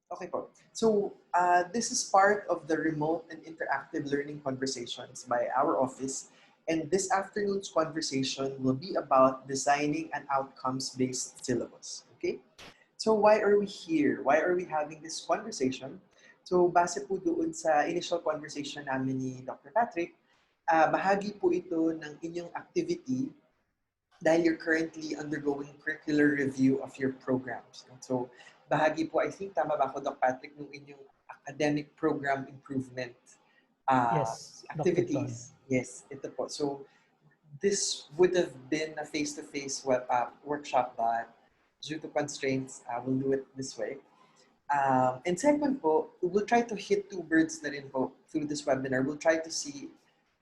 Okay po. So, this is part of the remote and interactive learning conversations by our office. And this afternoon's conversation will be about designing an outcomes-based syllabus. Okay? So, why are we here? Why are we having this conversation? So, base po doon sa initial conversation namin ni Dr. Patrick, bahagi po ito ng inyong activity dahil you're currently undergoing curricular review of your programs. So, bahagi po, I think, tama ba ako, Doc Patrick, nung inyong academic program improvement Yes, Dr. Ton. activities? Yes, ito po. So, this would have been a face-to-face workshop, but due to constraints, we'll do it this way. And second po, we'll try to hit two birds na rin po through this webinar. We'll try to see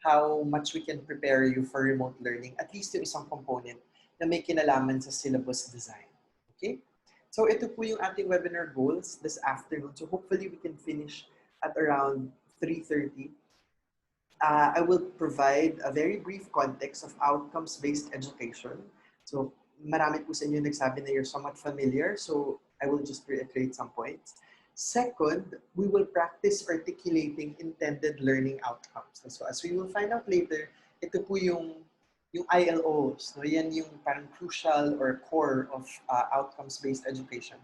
how much we can prepare you for remote learning, at least yung isang component na may kinalaman sa syllabus design. Okay? So ito po yung ating webinar goals this afternoon. So hopefully we can finish at around 3:30. I will provide a very brief context of outcomes-based education. So marami po sa inyo nagsabi na you're somewhat familiar. So I will just reiterate some points. Second, we will practice articulating intended learning outcomes. So as we will find out later, ito po yung ILOs. No? Yan yung parang crucial or core of outcomes-based education.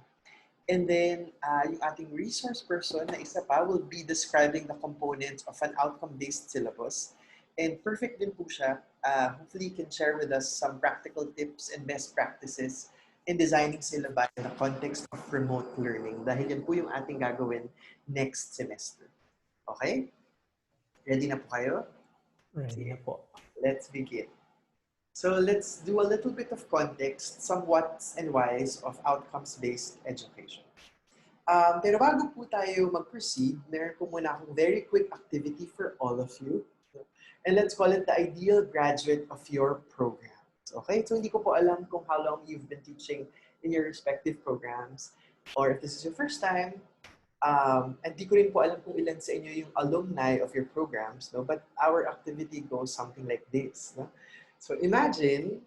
And then, yung ating resource person na isa pa will be describing the components of an outcome-based syllabus. And perfect din po siya. Hopefully, you can share with us some practical tips and best practices in designing syllabi in the context of remote learning. Dahil yan po yung ating gagawin next semester. Okay? Ready na po kayo? Ready na po. Let's begin. So let's do a little bit of context, some whats and whys of outcomes-based education. Pero bago po tayo mag-proceed, meron po muna akong very quick activity for all of you. And let's call it the ideal graduate of your programs. Okay? So hindi ko po alam kung how long you've been teaching in your respective programs or if this is your first time. And di ko rin po alam kung ilan sa inyo yung alumni of your programs, no? But our activity goes something like this. No? So imagine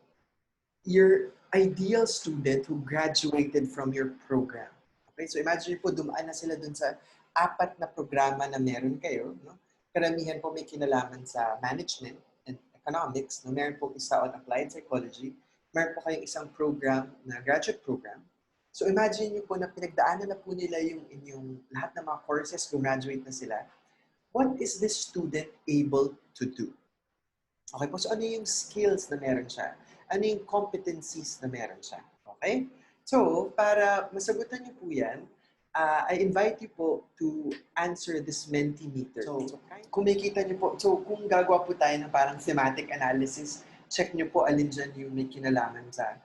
your ideal student who graduated from your program. Okay? So imagine po dumaan na sila dun sa 4 na programa na meron kayo. No? Karamihan po may kinalaman sa management and economics. No? Meron po isa on applied psychology. Meron po kayong isang program na graduate program. So imagine niyo po na pinagdaanan na po nila yung inyong lahat ng mga courses, graduate na sila. What is this student able to do? Okay po, so ano yung skills na meron siya? Ano yung competencies na meron siya? Okay? So, para masagutan niyo po yan, I invite you po to answer this Mentimeter. So kung makikita niyo po, so kung gagawa po tayo ng parang thematic analysis, check niyo po alin dyan yung may kinalaman sa,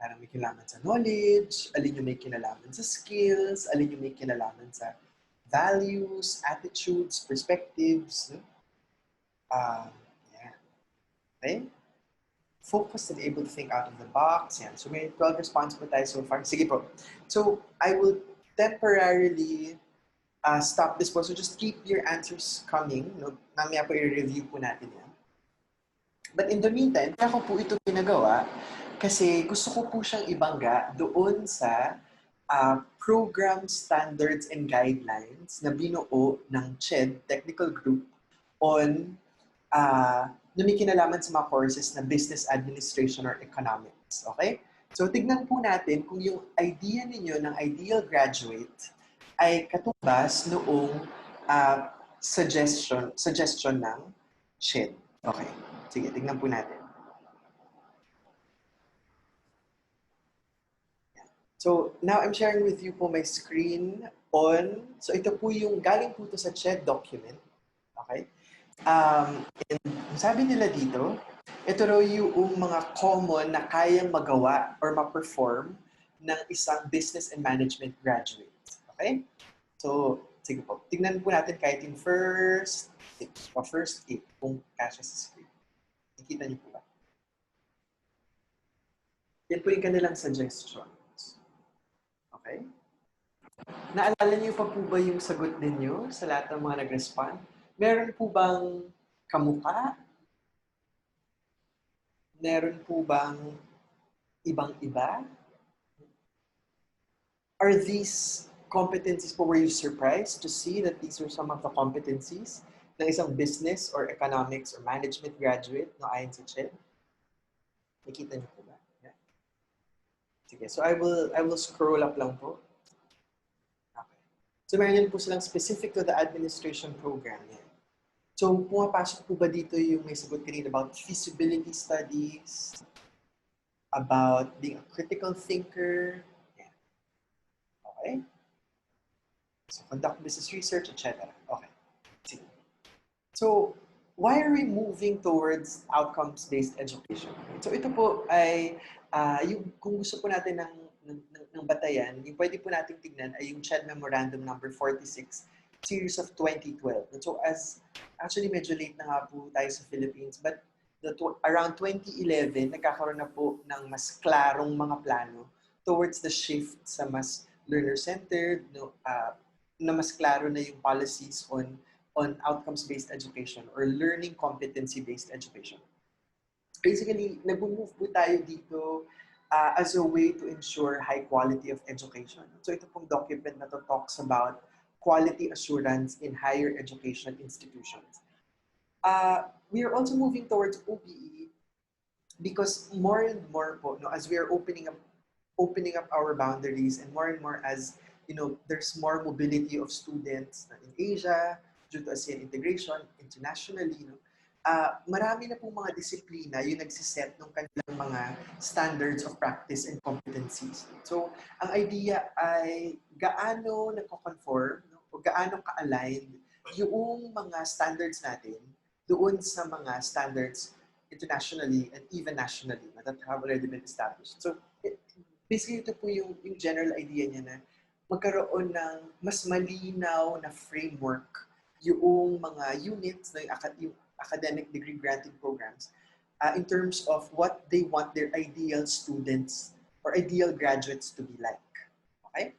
parang may kinalaman sa knowledge, alin yung may kinalaman sa skills, alin yung may kinalaman sa values, attitudes, perspectives. No? Okay? Focused and able to think out of the box. Yan. So may 12 responses po tayo so far. Sige po. So I will temporarily stop this po. So just keep your answers coming. No? Mamaya po i-review po natin yan. But in the meantime, kaya ko po ito ginagawa kasi gusto ko po siyang ibangga doon sa program standards and guidelines na binuo ng CHED Technical Group on na may kinalaman sa mga courses na business administration or economics. Okay? So, tignan po natin kung yung idea ninyo ng ideal graduate ay katumbas noong suggestion ng CHED. Okay. Sige, tignan po natin. So, now I'm sharing with you po my screen on, so ito po yung galing po ito sa CHED document. Okay? And sabi nila dito, ito raw yung mga common na kayang magawa or ma-perform ng isang business and management graduate. Okay? So, sige po. Tignan po natin kahit yung first 8 kung kasya sa screen. Nakikita niyo po ba? Yan po yung kanilang suggestions. Okay? Naalala niyo pa po ba yung sagot ninyo sa lahat ng mga nag-respond? Meron po bang kamukha? Meron po bang ibang-iba? Are these competencies po, were you surprised to see that these are some of the competencies ng isang business or economics or management graduate no ayon sa CHED? Nakita niyo po ba? Yeah. Sige, so I will scroll up lang po. Okay. So meron po silang specific to the administration program. Yan. So pumapasok po ba dito yung may sagot kanina about feasibility studies, about being a critical thinker? Yan. Okay. So conduct business research, etc. Okay. Sige. So, why are we moving towards outcomes-based education? So, ito po ay, yung, kung gusto po natin ng batayan, yung pwede po natin tignan ay yung CHED Memorandum number 46, series of 2012. So, actually medyo late na nga po tayo sa Philippines, but around 2011, nagkakaroon na po ng mas klarong mga plano towards the shift sa mas learner-centered, no, na mas klaro na yung policies on outcomes-based education or learning competency-based education. Basically, nag-move po tayo dito as a way to ensure high quality of education. So ito pong document na to talks about quality assurance in higher education institutions. We are also moving towards OBE because more and more po, no, as we are opening up our boundaries and more as there's more mobility of students in Asia, due to ASEAN integration, internationally, marami na pong mga disiplina yung nagsiset ng kanilang mga standards of practice and competencies. So, ang idea ay gaano nagko-conform o gaano ka-aligned yung mga standards natin doon sa mga standards internationally and even nationally that have already been established. So, basically ito po yung general idea niya na magkaroon ng mas malinaw na framework yung mga units ng yung academic degree granting programs in terms of what they want their ideal students or ideal graduates to be like. Okay?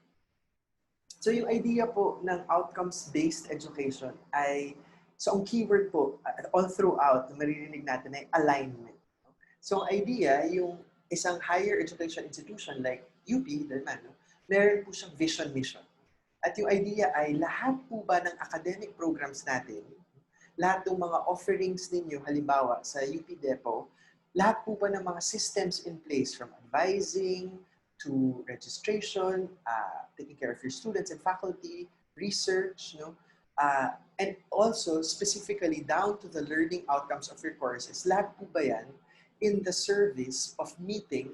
So yung idea po ng outcomes-based education ay, so ang keyword po all throughout na maririnig natin ay alignment. So ang idea, yung isang higher education institution like UP, Diliman, meron po siyang vision mission. At yung idea ay lahat po ba ng academic programs natin, lahat ng mga offerings ninyo, halimbawa sa UP Depot, lahat po ba ng mga systems in place from advising to registration, taking care of your students and faculty, research, and also specifically down to the learning outcomes of your courses, lahat po ba yan in the service of meeting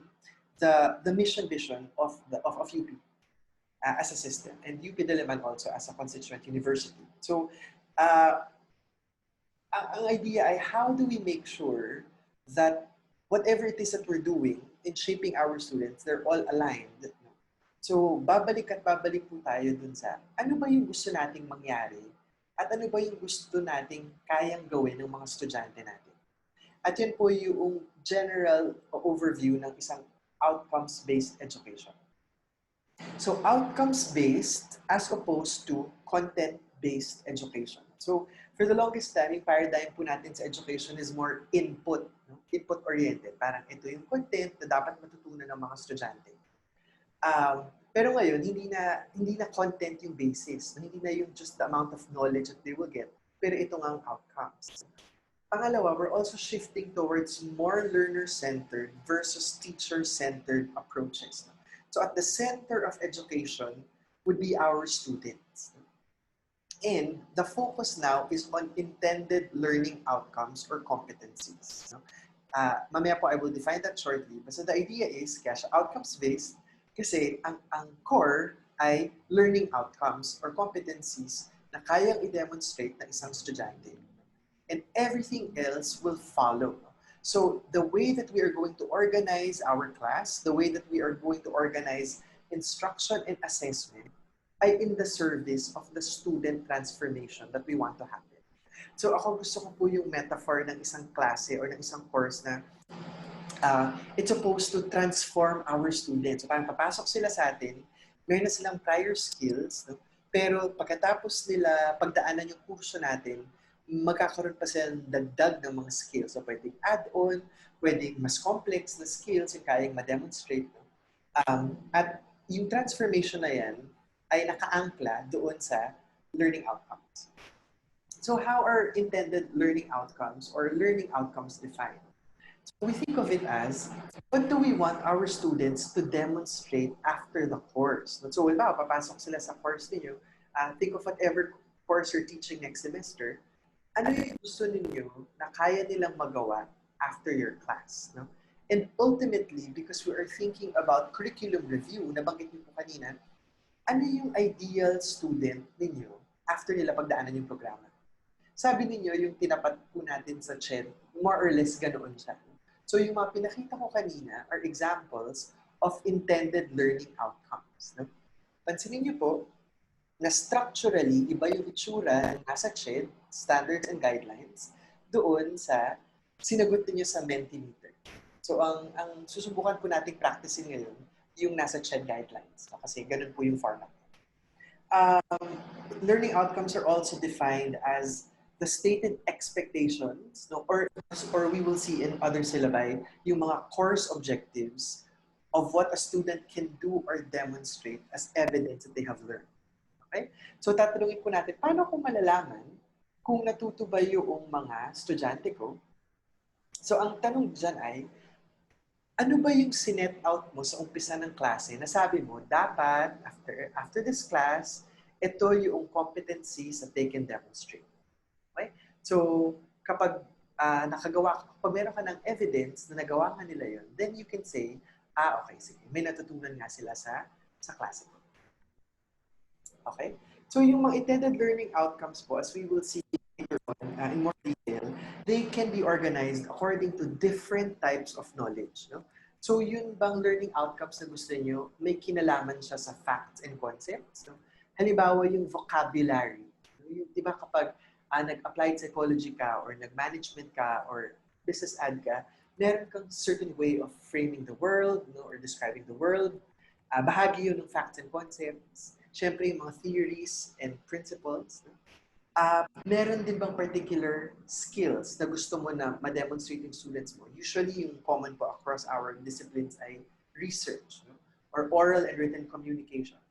the mission vision of UP? As a system, and UP Diliman also as a constituent university. So, ang idea ay how do we make sure that whatever it is that we're doing in shaping our students, they're all aligned. So, babalik po tayo dun sa ano ba yung gusto nating mangyari at ano ba yung gusto nating kayang gawin ng mga estudyante natin. At yun po yung general overview ng isang outcomes-based education. So outcomes-based as opposed to content-based education. So for the longest time, yung paradigm po natin sa education is more input-oriented. Parang ito yung content na dapat matutunan ng mga estudyante. Pero ngayon, hindi na content yung basis. Hindi na yung just the amount of knowledge that they will get. Pero ito nga ang outcomes. Pangalawa, we're also shifting towards more learner-centered versus teacher-centered approaches. So at the center of education would be our students. And the focus now is on intended learning outcomes or competencies. Mamaya po I will define that shortly. But so the idea is, kaya siya outcomes-based, kasi ang core ay learning outcomes or competencies na kayang i-demonstrate ng isang estudyante. And everything else will follow. So the way that we are going to organize our class, the way that we are going to organize instruction and assessment ay in the service of the student transformation that we want to happen. So ako gusto ko po yung metaphor ng isang klase or ng isang course na it's supposed to transform our students. So parang papasok sila sa atin, meron na silang prior skills, no? Pero pagkatapos nila pagdaanan yung kurso natin, magkakaroon pa sila ng dagdag ng mga skills. So, pwedeng add-on, pwedeng mas complex na skills yung kayang ma-demonstrate. At yung transformation na yan ay nakaangkla doon sa learning outcomes. So how are intended learning outcomes or learning outcomes defined? So we think of it as, what do we want our students to demonstrate after the course? So, papasok sila sa course ninyo, think of whatever course you're teaching next semester, ano yung gusto ninyo na kaya nilang magawa after your class? No? And ultimately, because we are thinking about curriculum review, nabanggit niyo po kanina, ano yung ideal student ninyo after nila pagdaanan yung programa? Sabi ninyo, yung tinapat po natin sa chat, more or less ganoon siya. So yung mga pinakita ko kanina are examples of intended learning outcomes. No? Pansinin niyo po na structurally, iba yung itsura ng nasa CHED, Standards and Guidelines, doon sa sinagot niyo sa Mentimeter. So ang susubukan po nating practicein ngayon, yung nasa CHED Guidelines. So, kasi ganun po yung format. Learning outcomes are also defined as the stated expectations, no, or we will see in other syllabi, yung mga course objectives of what a student can do or demonstrate as evidence that they have learned. Okay? So tatanungin po natin, paano ko malalaman kung natuto ba yung mga estudyante ko? So ang tanong dyan ay, ano ba yung sinet out mo sa umpisa ng klase na sabi mo, dapat after this class, ito yung competencies that they can demonstrate. Okay? So, kapag kapag meron ka ng evidence na nagawa nga nila yun, then you can say, okay, sige, may natutunan nga sila sa klase ko. Okay? So, yung mga intended learning outcomes po, as we will see later on in more detail, they can be organized according to different types of knowledge. No? So, yun bang learning outcomes na gusto niyo, may kinalaman siya sa facts and concepts? No? Halimbawa, yung vocabulary. Yung, di ba kapag nag-applied psychology ka or nag-management ka or business ad ka, meron kang certain way of framing the world, no, or describing the world. Bahagi yun ng facts and concepts. Siyempre, yung mga theories and principles. No? Meron din bang particular skills na gusto mo na ma-demonstrate yung students mo? Usually, yung common po across our disciplines ay research, no? Or oral and written communication.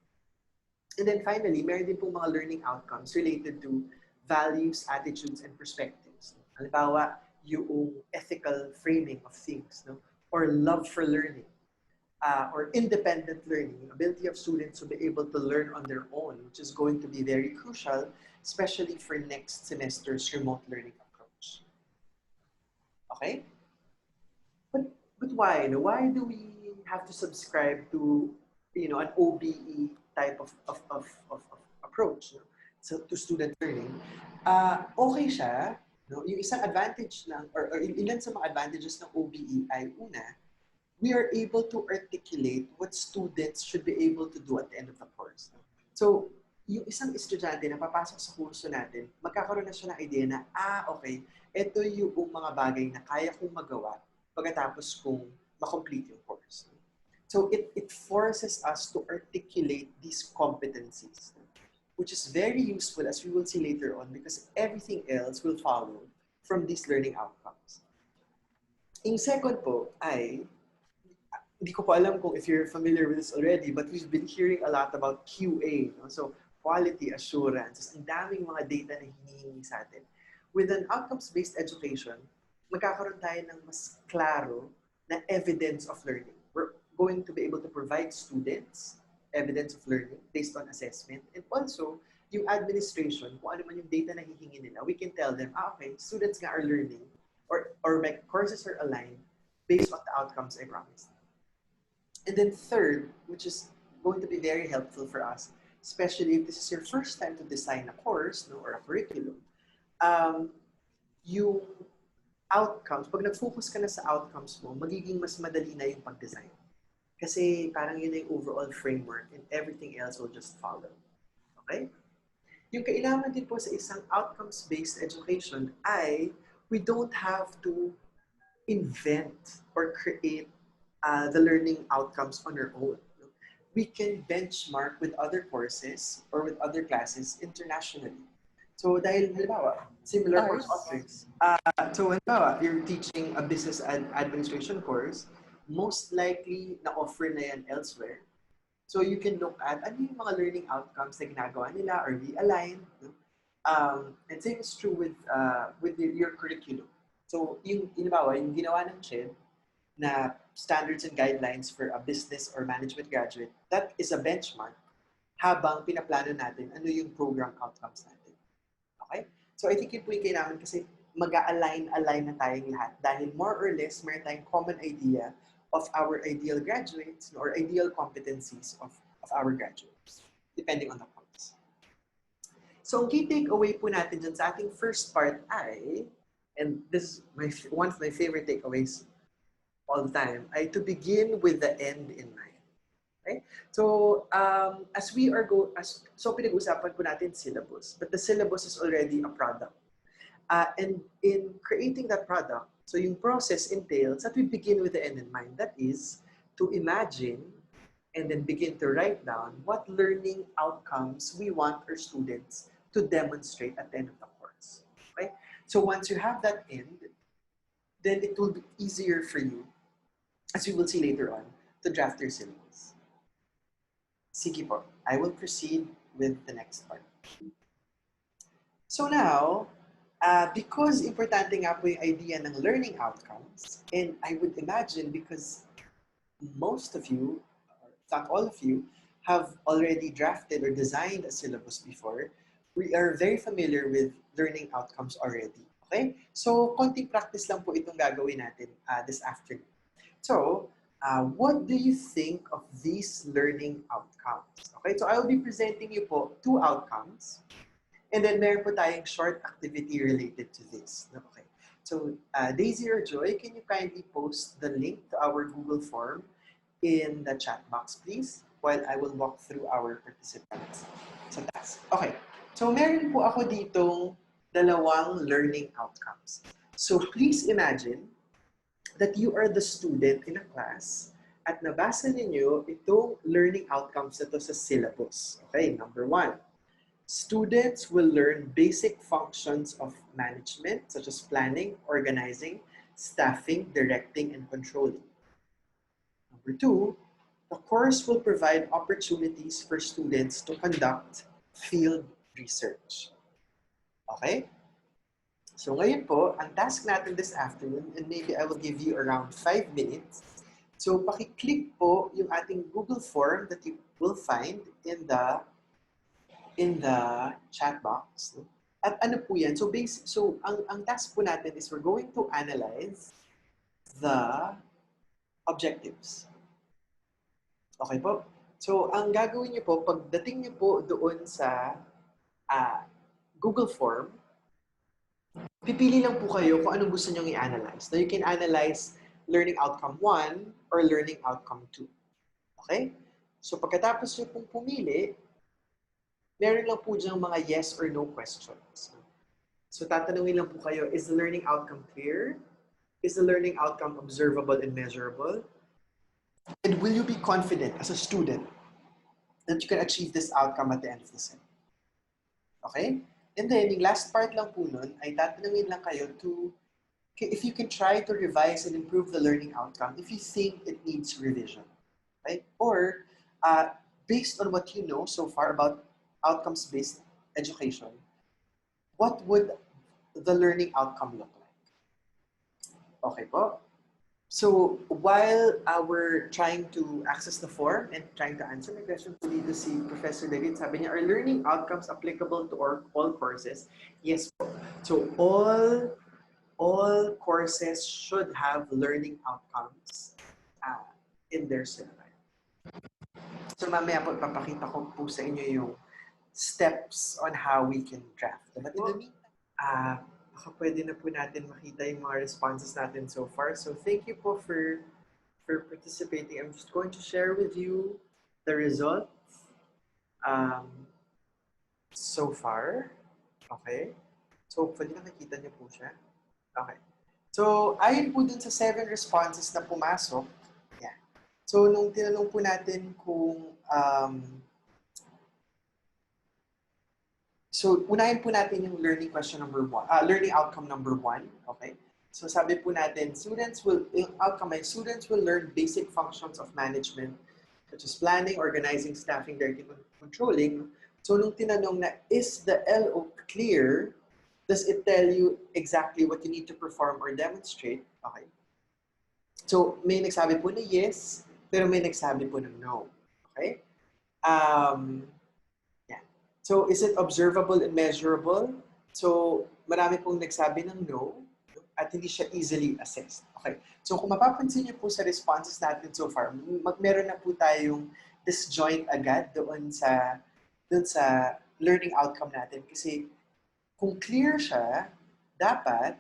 And then finally, meron din po mga learning outcomes related to values, attitudes, and perspectives. Halimbawa, yung ethical framing of things, no? Or love for learning, or independent learning, ability of students to be able to learn on their own, which is going to be very crucial, especially for next semester's remote learning approach. Okay? But why? No? Why do we have to subscribe to an OBE type of approach? No? So, to student learning, okay siya. No? Yung isang advantage or ilan sa mga advantages ng OBE ay una, we are able to articulate what students should be able to do at the end of the course. No? So, yung isang estudyante na papasok sa kurso natin, magkakaroon na siya ng idea na, okay, ito yung mga bagay na kaya kong magawa pagkatapos kung ma-complete yung course. No? So, it forces us to articulate these competencies. No? Which is very useful as we will see later on because everything else will follow from these learning outcomes. Yung second po ay, hindi ko po alam kung if you're familiar with this already, but we've been hearing a lot about QA. No? So, quality assurance. Ang daming mga data na hinihingi sa atin. With an outcomes-based education, magkakaroon tayo ng mas klaro na evidence of learning. We're going to be able to provide students evidence of learning based on assessment, and also yung administration, kung ano man yung data na hihingi nila, we can tell them, okay, students nga are learning or my courses are aligned based on the outcomes I promised. And then third, which is going to be very helpful for us, especially if this is your first time to design a course, no, or a curriculum, yung outcomes, pag nag-focus ka na sa outcomes mo, magiging mas madali na yung pag-design. Kasi parang yun yung overall framework and everything else will just follow. Okay? Yung kailangan din po sa isang outcomes-based education ay we don't have to invent or create the learning outcomes on our own. We can benchmark with other courses or with other classes internationally. So dahil halimbawa, similar course offerings. So halimbawa, you're teaching a business administration course, most likely na-offer na yan elsewhere. So you can look at ano yung mga learning outcomes na ginagawa nila or be-aligned. No? And same is true with your curriculum. So yung ginawa ng CHED na standards and guidelines for a business or management graduate, that is a benchmark habang pinaplano natin ano yung program outcomes natin. Okay? So I think yun po yung kailangan kasi mag-align na tayong lahat dahil more or less meron tayong common idea of our ideal graduates or ideal competencies of our graduates depending on the course. So ang key takeaway po natin dyan sa ating first part ay, and this is one of my favorite takeaways all the time, ay to begin with the end in mind. Okay? So, pinag-usapan po natin syllabus, but the syllabus is already a product. And in creating that product, so yung process entails that we begin with the end in mind. That is, to imagine and then begin to write down what learning outcomes we want our students to demonstrate at the end of the course. Okay? So once you have that end, then it will be easier for you, as we will see later on, to draft your syllabus. Sige po, I will proceed with the next part. So now, because importante nga po yung idea ng learning outcomes, and I would imagine because most of you, if not all of you, have already drafted or designed a syllabus before, we are very familiar with learning outcomes already. Okay? So, konting practice lang po itong gagawin natin this afternoon. So, what do you think of these learning outcomes? Okay, so I will be presenting you po 2 outcomes. And then meron po tayong short activity related to this. Okay. So, Daisy or Joy, can you kindly post the link to our Google form in the chat box, please, while I will walk through our participants sa task. Okay. So, meron po ako ditong 2 learning outcomes. So, please imagine that you are the student in a class at nabasa ninyo itong learning outcomes na to sa syllabus. Okay, number 1. Students will learn basic functions of management such as planning, organizing, staffing, directing, and controlling. Number 2, the course will provide opportunities for students to conduct field research. Okay? So ngayon po, ang task natin this afternoon, and maybe I will give you around 5 minutes. So paki-click po yung ating Google form that you will find in the chat box. At ano po yan? So ang task po natin is we're going to analyze the objectives. Okay po? So ang gagawin niyo po, pagdating niyo po doon sa Google form, pipili lang po kayo kung anong gusto nyong i-analyze. Now, you can analyze learning outcome 1 or learning outcome 2. Okay? So, pagkatapos nyo pong pumili, meron lang po diyang mga yes or no questions. So, tatanungin lang po kayo, is the learning outcome clear? Is the learning outcome observable and measurable? And will you be confident as a student that you can achieve this outcome at the end of the sem? Okay? And then, yung last part lang po nun ay tatanungin lang kayo if you can try to revise and improve the learning outcome if you think it needs revision. Right? Or, based on what you know so far about outcomes-based education, what would the learning outcome look like? Okay po? So, while we're trying to access the form and trying to answer my question, we need to see Professor David. Sabi niya, are learning outcomes applicable to all courses? Yes po. So, all courses should have learning outcomes in their syllabus. So, mamaya po, papakita ko po sa inyo yung steps on how we can draft. But in the meantime, baka pwede na po natin makita yung mga responses natin so far. So thank you po for participating. I'm just going to share with you the results so far. Okay. So hopefully nakikita niyo po siya. Okay. So ayon po dun sa 7 responses na pumasok. Yeah. So nung tinanong po natin kung so, unahin po natin yung learning question number 1, learning outcome number 1, okay? So, sabi po natin, students will learn basic functions of management such as planning, organizing, staffing, directing, controlling. So nung tinanong na, is the LO clear? Does it tell you exactly what you need to perform or demonstrate? Okay. So may nagsabi po na yes, pero may nagsabi po ng no. Okay? Yeah. So is it observable and measurable? So marami pong nagsabi ng no at hindi siya easily assessed. Okay. So kung mapapansin niyo po sa responses natin so far, meron na po tayong disjoint agad doon sa learning outcome natin kasi kung clear siya, dapat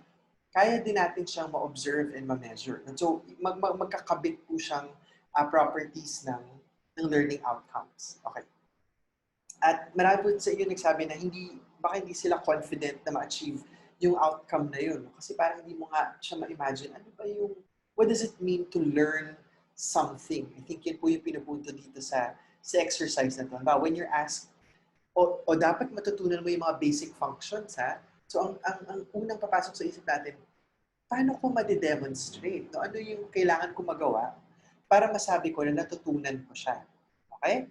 kaya din natin siyang ma-observe and ma-measure. And so magkakabit po siyang properties ng learning outcomes. Okay. At marami po sa inyo nagsabi na baka hindi sila confident na ma-achieve yung outcome na yun. Kasi parang hindi mo nga siya ma-imagine, what does it mean to learn something? I think yun po yung pinupunto dito sa exercise na to. When you're asked, o dapat matutunan mo yung mga basic functions, ha? So ang unang papasok sa isip natin, paano ko ma-demonstrate? No? Ano yung kailangan ko magawa para masabi ko na natutunan ko siya? Okay?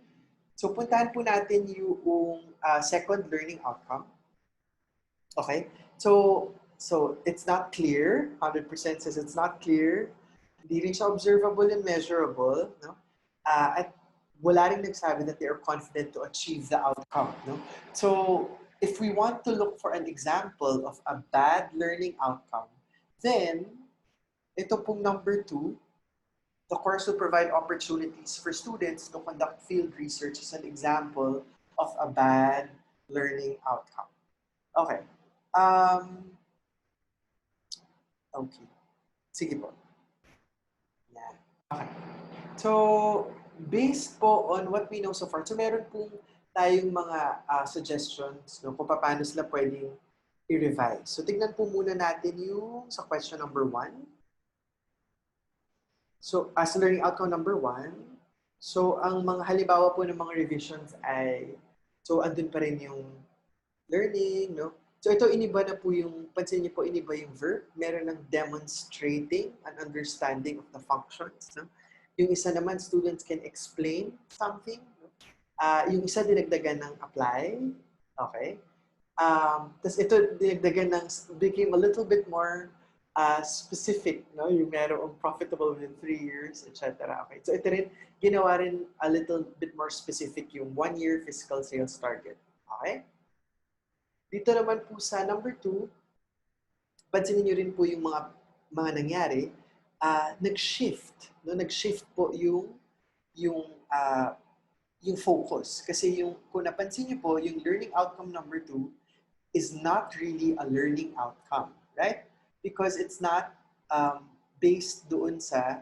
So puntahan po natin yung second learning outcome. Okay? So it's not clear. 100% says it's not clear. Hindi rin siya observable and measurable. No? At wala rin nagsabi that they are confident to achieve the outcome. No? So if we want to look for an example of a bad learning outcome, then ito pong number 2, the course will provide opportunities for students to conduct field research as an example of a bad learning outcome. Okay. Okay. Sige po. Yan. Okay. So, based po on what we know so far, so meron pong tayong mga suggestions no, kung paano sila pwedeng i-revise. So, tignan po muna natin yung sa question number 1. So, as learning outcome number 1, so ang mga halimbawa po ng mga revisions ay, so andun pa rin yung learning, no? So ito iniba na po yung, pansin niyo po iniba yung verb, meron ng demonstrating an understanding of the functions, no? Yung isa naman, students can explain something, no? Yung isa dinagdagan ng apply, okay? Tapos ito dinagdagan ng, became a little bit more specific, no? Yung merong profitable within 3 years, etc. Okay, so ito rin, ginawa rin a little bit more specific yung 1-year fiscal sales target. Okay? Dito naman po sa number 2, pansinin niyo rin po yung mga nangyari, nag-shift, no? Nag-shift po yung focus. Kasi kung napansin niyo po, yung learning outcome number 2 is not really a learning outcome, right? Because it's not based doon sa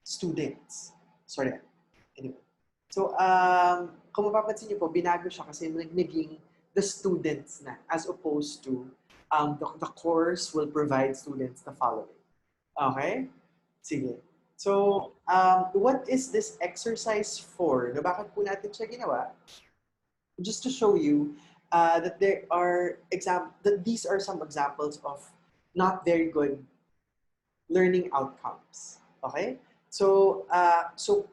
students. Sorry. Anyway. So, kung mapapansin niyo po, binago siya kasi naging the students na as opposed to the course will provide students the following. Okay? Sige. So, what is this exercise for? No, bakit po natin siya ginawa? Just to show you that these are some examples of not very good learning outcomes. Okay? So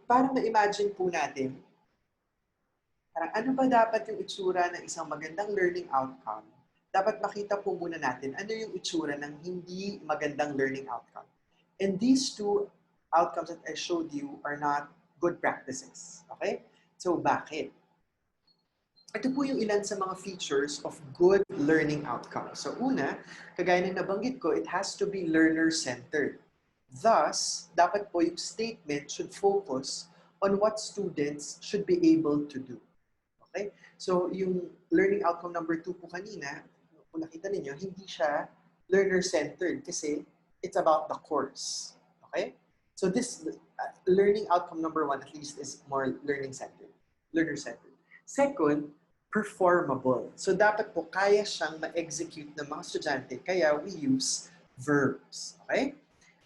para ma-imagine po natin, parang ano ba dapat yung itsura ng isang magandang learning outcome? Dapat makita po muna natin ano yung itsura ng hindi magandang learning outcome. And these two outcomes that I showed you are not good practices. Okay? So bakit? Ito po yung ilan sa mga features of good learning outcomes. So una, kagaya ng nabanggit ko, it has to be learner-centered. Thus, dapat po yung statement should focus on what students should be able to do. Okay? So yung learning outcome number 2 po kanina, kung nakita ninyo, hindi siya learner-centered kasi it's about the course. Okay? So this learning outcome number 1 at least is more learning-centered, learner-centered. Second, performable. So dapat po kaya siyang ma-execute ng mga estudyante, kaya we use verbs. Okay?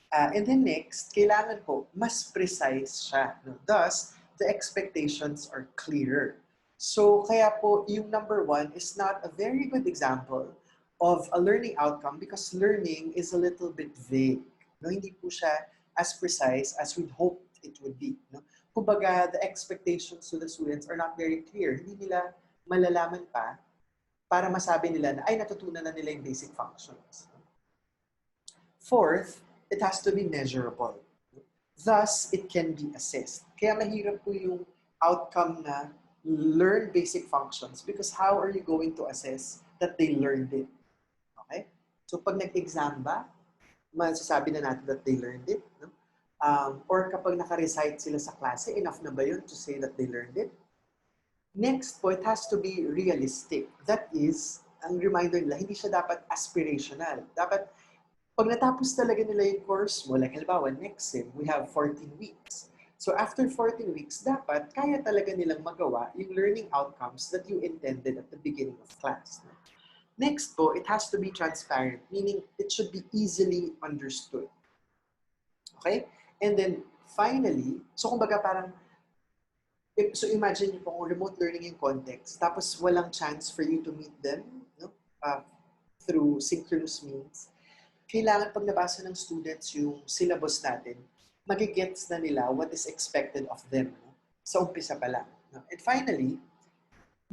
And then next, kailangan po mas precise siya. No? Thus, the expectations are clearer. So kaya po yung number 1 is not a very good example of a learning outcome because learning is a little bit vague. No? Hindi po siya as precise as we'd hoped it would be. No? kumbaga, the expectations to the students are not very clear. Hindi nila malalaman pa para masabi nila na, ay, natutunan na nila yung basic functions. Fourth, it has to be measurable. Thus, it can be assessed. Kaya mahirap po yung outcome na learn basic functions because how are you going to assess that they learned it? Okay? So, pag nag-exam ba, masasabi na natin that they learned it. No? Or kapag naka-recite sila sa klase, enough na ba yun to say that they learned it? Next po, it has to be realistic. That is, ang reminder nila, hindi siya dapat aspirational. Dapat, pag natapos talaga nila yung course mo, like halimbawa, next sem, we have 14 weeks. So after 14 weeks, dapat kaya talaga nilang magawa yung learning outcomes that you intended at the beginning of class. Next po, it has to be transparent, meaning it should be easily understood. Okay? And then, finally, so kumbaga parang, so imagine nyo kung remote learning yung context, tapos walang chance for you to meet them, no? Through synchronous means. Kailangan pag nabasa ng students yung syllabus natin, magigets na nila what is expected of them, no? Sa umpisa pa lang. No? And finally,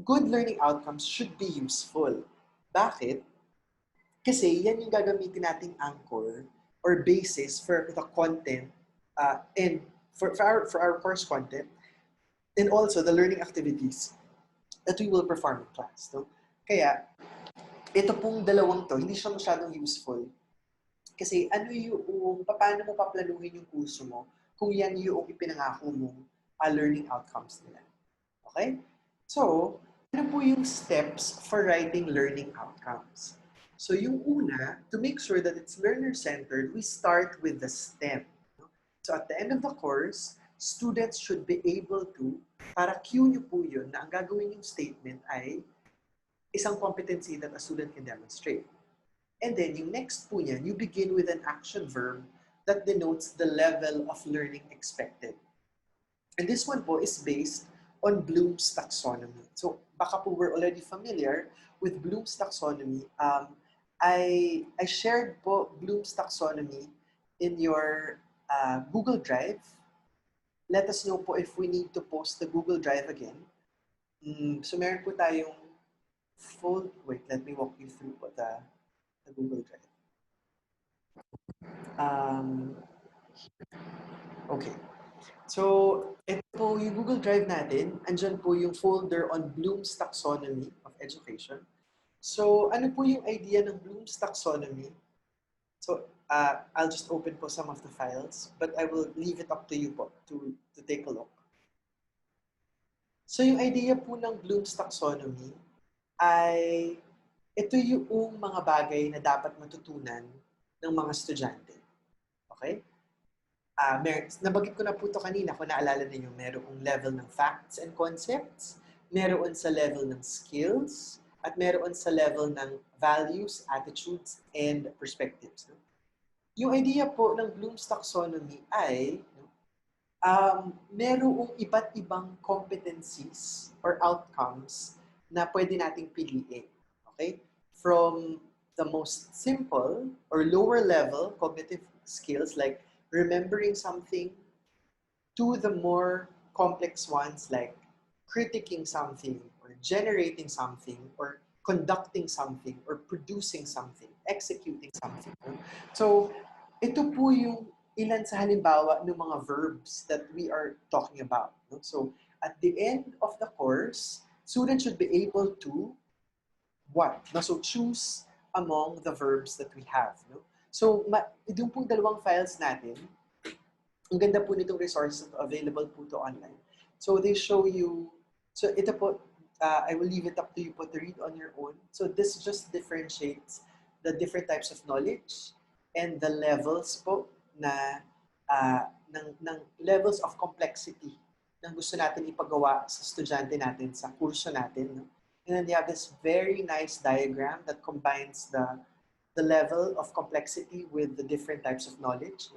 good learning outcomes should be useful. Bakit? Kasi yan yung gagamitin nating anchor or basis for the content and for our course content and also the learning activities that we will perform in class. No? Kaya, ito pong dalawang to, hindi siya masyadong useful. Kasi ano yung, paano mo paplanuhin yung kurso mo kung yan yung ipinangako mong learning outcomes nila. Okay? So, ano po yung steps for writing learning outcomes? So yung una, to make sure that it's learner-centered, we start with the STEM. So at the end of the course, students should be able to, para cue nyo po yun, na ang gagawin yung statement ay isang competency that a student can demonstrate. And then yung next po niyan, you begin with an action verb that denotes the level of learning expected. And this one po is based on Bloom's taxonomy. So baka po we're already familiar with Bloom's taxonomy. I shared po Bloom's taxonomy in your Google Drive. Let us know po if we need to post the Google Drive again. So meron po tayong full, wait, let me walk you through po the Google Drive. Okay. So, ito po yung Google Drive natin. Andyan po yung folder on Bloom's Taxonomy of Education. So, ano po yung idea ng Bloom's Taxonomy? So, I'll just open po some of the files, but I will leave it up to you po to take a look. So, yung idea po ng Bloom's Taxonomy ay ito yung mga bagay na dapat matutunan ng mga estudyante. Okay? Nabanggit ko na po ito kanina, kung naalala ninyo, merong level ng facts and concepts, meron sa level ng skills, at meron sa level ng values, attitudes, and perspectives. No? Yung idea po ng Bloom's Taxonomy ay merong iba't ibang competencies or outcomes na pwede nating piliin. Okay? From the most simple or lower level cognitive skills like remembering something to the more complex ones like critiquing something or generating something or conducting something or producing something, executing something. So, ito po yung ilan sa halimbawa ng mga verbs that we are talking about. So, at the end of the course, students should be able to what? So, choose among the verbs that we have. So, yung pong dalawang files natin, ang ganda po nitong resources available po to online. So, they show you, so ito po, I will leave it up to you po to read on your own. So, this just differentiates the different types of knowledge and the levels po na, ng levels of complexity na gusto natin ipagawa sa estudyante natin, sa kurso natin. No? And then they have this very nice diagram that combines the level of complexity with the different types of knowledge.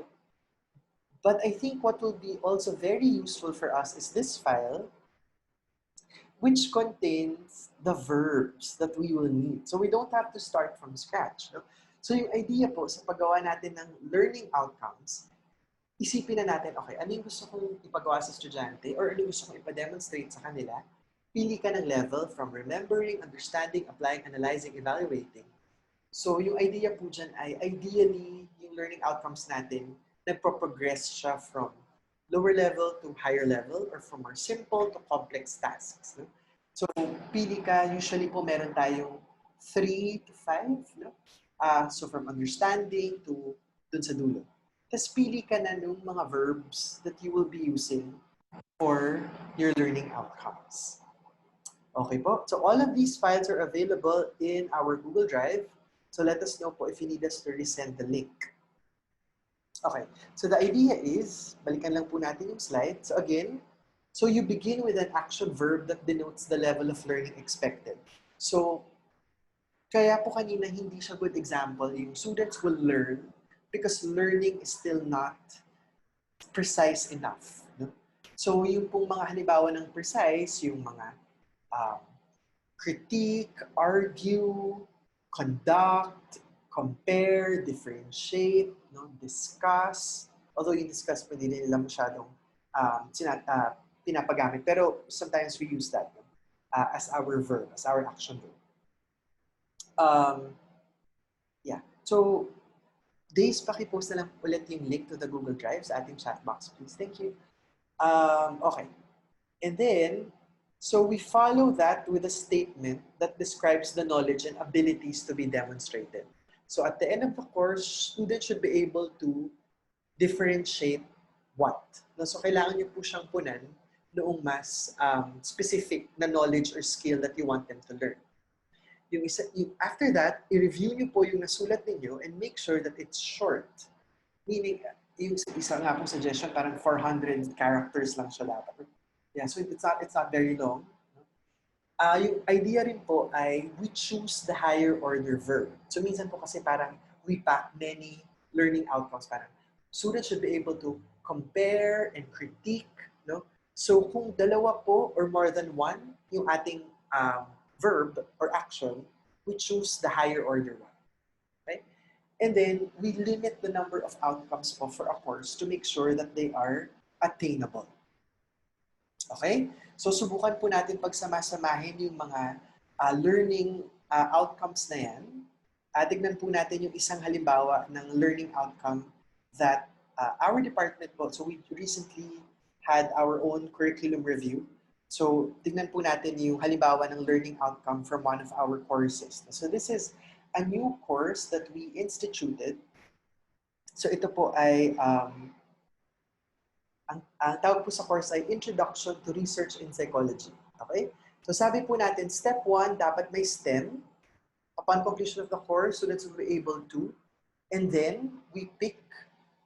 But I think what will be also very useful for us is this file, which contains the verbs that we will need. So we don't have to start from scratch. No? So yung idea po sa paggawa natin ng learning outcomes, isipin na natin, okay, ano yung gusto kong ipagawa sa estudyante or ano yung gusto kong ipademonstrate sa kanila. Pili ka ng level from remembering, understanding, applying, analyzing, evaluating. So yung idea po dyan ay ideally yung learning outcomes natin nagpo-progress siya from lower level to higher level or from more simple to complex tasks. No? So pili ka, usually po meron tayong 3 to 5. No? So from understanding to dun sa dulo. Tapos pili ka na ng mga verbs that you will be using for your learning outcomes. Okay po? So all of these files are available in our Google Drive. So let us know po if you need us to resend the link. Okay, so the idea is, balikan lang po natin yung slide. So again, so you begin with an action verb that denotes the level of learning expected. So, kaya po kanina hindi siya good example. Yung students will learn because learning is still not precise enough. No? So yung pong mga halimbawa ng precise, yung mga critique, argue, conduct, compare, differentiate, no? Discuss. Although yung discuss pa din nila masyadong pinapagamit. Pero sometimes we use that as our verb, as our action verb. Yeah. So, Days, pakipost na lang ulit yung link to the Google Drive sa ating chat box, please. Thank you. Okay. And then, so we follow that with a statement that describes the knowledge and abilities to be demonstrated. So at the end of the course, students should be able to differentiate what. No? So kailangan nyo po siyang punan noong mas specific na knowledge or skill that you want them to learn. After that, i-review nyo po yung nasulat ninyo and make sure that it's short. Meaning, yung isa nga pong suggestion, parang 400 characters lang siya dapat. Yeah, so it's not very long. Yung idea rin po ay we choose the higher order verb. So minsan po kasi parang we pack many learning outcomes. Parang students should be able to compare and critique. No? So kung dalawa po or more than one yung ating verb or action, we choose the higher order one. Okay? And then we limit the number of outcomes po for a course to make sure that they are attainable. Okay? So subukan po natin pagsama-samahin yung mga learning outcomes na yan. Tignan po natin yung isang halimbawa ng learning outcome that our department po, so we recently had our own curriculum review. So tignan po natin yung halimbawa ng learning outcome from one of our courses. So this is a new course that we instituted. So ito po ay ang tawag po sa course ay Introduction to Research in Psychology. Okay? So sabi po natin, step 1, dapat may STEM. Upon completion of the course, students will be able to. And then, we pick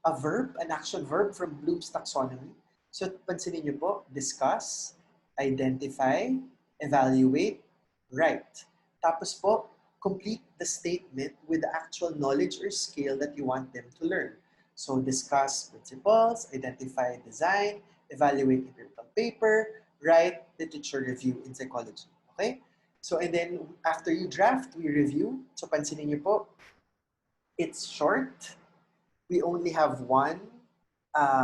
a verb, an action verb from Bloom's taxonomy. So pansinin niyo po, discuss, identify, evaluate, write. Tapos po, complete the statement with the actual knowledge or skill that you want them to learn. So discuss principles, identify design, evaluate empirical paper, write literature review in psychology. Okay? So and then after you draft, we review. So pansinin niyo po, it's short. We only have one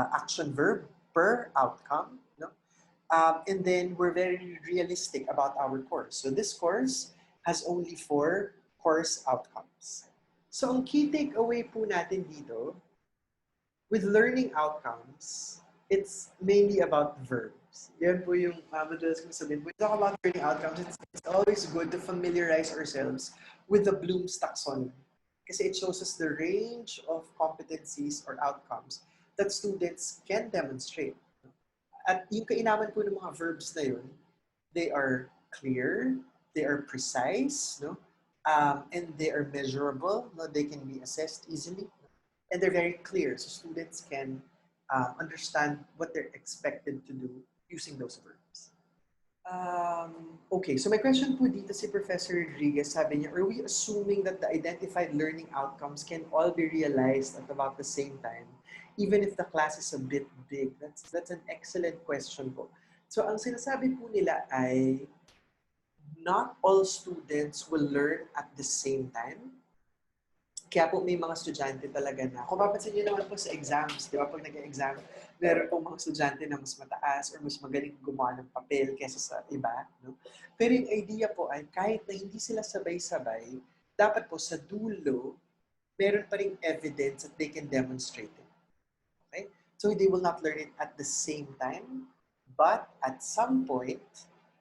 action verb per outcome. No? And then we're very realistic about our course. So this course has only 4 course outcomes. So ang key takeaway po natin dito, with learning outcomes, it's mainly about verbs. Yan po yung madalas kong sabihin. When we talk about learning outcomes, it's always good to familiarize ourselves with the Bloom's taxonomy. Kasi it shows us the range of competencies or outcomes that students can demonstrate. At yung kainaman po ng mga verbs na yun, they are clear, they are precise, no? And they are measurable, no? They can be assessed easily. And they're very clear, so students can understand what they're expected to do using those verbs. Okay, so my question po dito si Professor Rodriguez, sabi niya, are we assuming that the identified learning outcomes can all be realized at about the same time, even if the class is a bit big? That's an excellent question po. So ang sinasabi po nila ay, not all students will learn at the same time. Kaya po may mga estudyante talaga na, kung papansin nyo naman po sa exams, di ba, pag nag-exam, meron po mga estudyante na mas mataas or mas magaling gumawa ng papel kaysa sa iba. No? Pero yung idea po ay kahit na hindi sila sabay-sabay, dapat po sa dulo, meron pa rin evidence that they can demonstrate it. Okay? So they will not learn it at the same time, but at some point,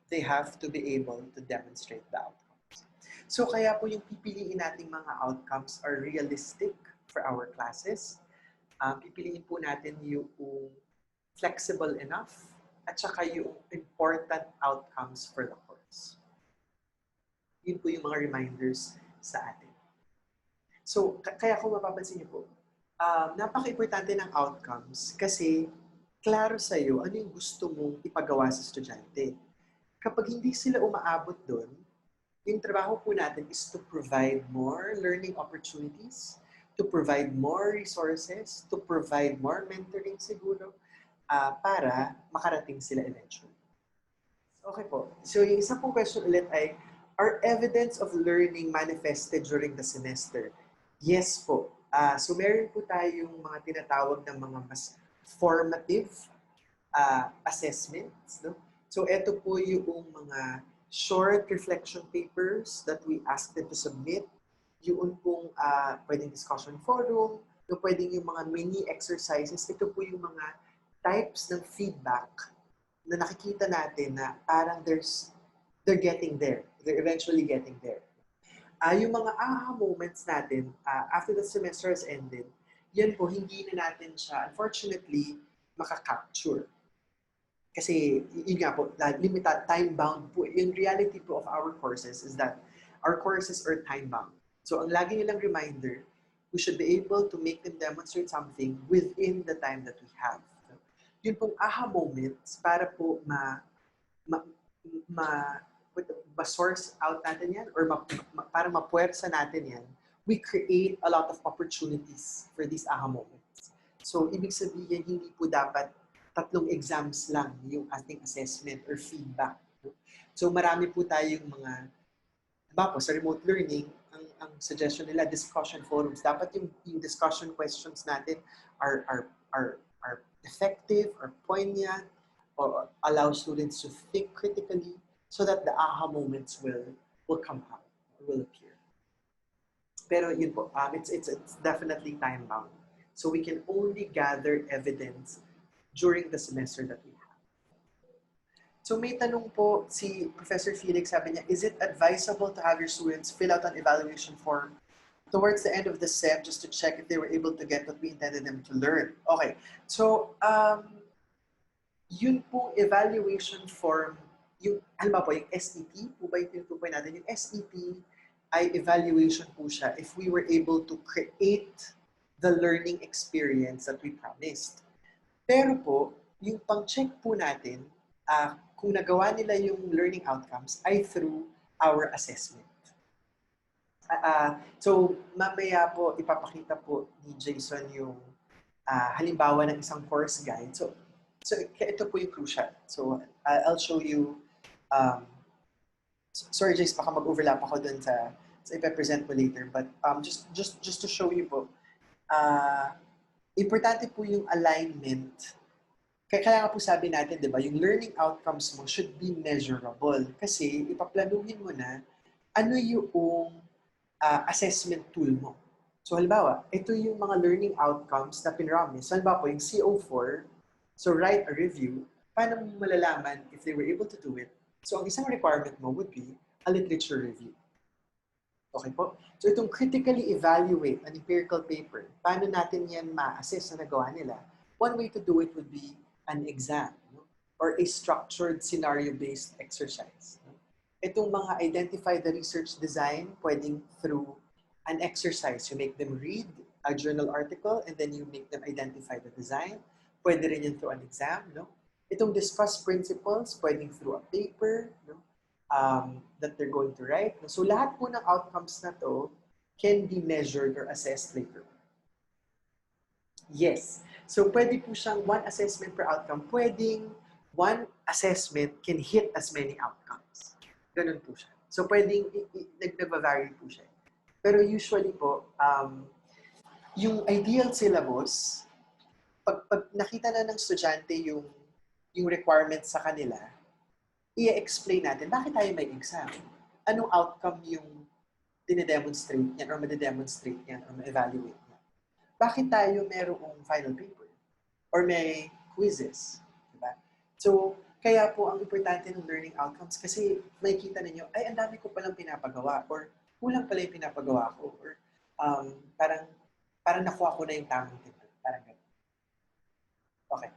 they have to be able to demonstrate the outcome. So kaya po yung pipiliin nating mga outcomes are realistic for our classes. Pipiliin po natin yung flexible enough at saka yung important outcomes for the course. Yun po yung mga reminders sa atin. So kaya kung mapapansin niyo po, napaka-importante ng outcomes kasi klaro sa'yo ano yung gusto mong ipagawa sa estudyante. Kapag hindi sila umaabot doon, yung trabaho po natin is to provide more learning opportunities, to provide more resources, to provide more mentoring siguro, para makarating sila eventually. Okay po. So yung isa pong question ulit ay, are evidence of learning manifested during the semester? Yes po. So meron po tayong mga tinatawag ng mga mas formative assessments. No? So ito po yung mga short reflection papers that we ask them to submit, yung pong pwedeng discussion forum, yung pwedeng yung mga mini exercises, ito po yung mga types ng feedback na nakikita natin na parang they're getting there. They're eventually getting there. Yung mga aha moments natin after the semester has ended, yan po, hindi na natin siya, unfortunately, makaka-capture. Kasi yun nga po, limited, time-bound po. Yung reality po of our courses is that our courses are time-bound. So ang lagi nilang reminder, we should be able to make them demonstrate something within the time that we have. Yun pong aha moments para po ma-source out natin yan or para mapuwersa natin yan, we create a lot of opportunities for these aha moments. So ibig sabihin, hindi po dapat 3 exams lang yung ating assessment or feedback. So marami po tayong mga, diba po, sa remote learning, ang suggestion nila, discussion forums. Dapat yung discussion questions natin are effective, are poignant, or allow students to think critically so that the aha moments will come out, will appear. Pero yun po, it's definitely time-bound. So we can only gather evidence during the semester that we have. So may tanong po si Professor Felix, sabi niya, is it advisable to have your students fill out an evaluation form towards the end of the SEM just to check if they were able to get what we intended them to learn? Okay, so yun po evaluation form, yung, alam po, yung SEP, po ba yung tinutukoy natin? Yung SEP ay evaluation po siya if we were able to create the learning experience that we promised. Pero po, yung pang-check po natin, kung nagawa nila yung learning outcomes ay through our assessment. So, mamaya po, ipapakita po ni Jason yung halimbawa ng isang course guide. So ito po yung crucial. So, I'll show you, sorry Jace, baka mag-overlap ako dun sa ipapresent mo later. But just to show you po, importante po yung alignment. Kaya nga po sabi natin, di ba, yung learning outcomes mo should be measurable. Kasi ipaplanuhin mo na ano yung assessment tool mo. So halimbawa, ito yung mga learning outcomes na pinromise. So halimbawa po, yung CO4, so write a review, paano mo malalaman if they were able to do it? So ang isang requirement mo would be a literature review. Okay po? So itong critically evaluate an empirical paper, paano natin yan ma-assess na nagawa nila? One way to do it would be an exam, no? Or a structured scenario-based exercise. No? Itong mga identify the research design, pwedeng through an exercise. You make them read a journal article and then you make them identify the design. Pwede rin yun through an exam. No? Itong discuss principles, pwedeng through a paper, no? That they're going to write. So lahat po ng outcomes na to can be measured or assessed later. Yes. So pwede po siyang one assessment per outcome. Pwedeng one assessment can hit as many outcomes. Ganun po siya. So pwedeng nag-vary po siya. Pero usually po, yung ideal syllabus, pag nakita na ng estudyante yung requirements sa kanila, i-explain natin bakit tayo may exam. Anong outcome yung dinedemonstrate niyan or madidemonstrate niyan or ma-evaluate niyan. Bakit tayo merong final paper or may quizzes. Diba? So, kaya po ang importante ng learning outcomes kasi makikita ninyo, ay, ang dami ko palang pinapagawa or kulang pala yung pinapagawa ko or parang nakuha ko na yung tamang timpla. Parang ganun. Okay.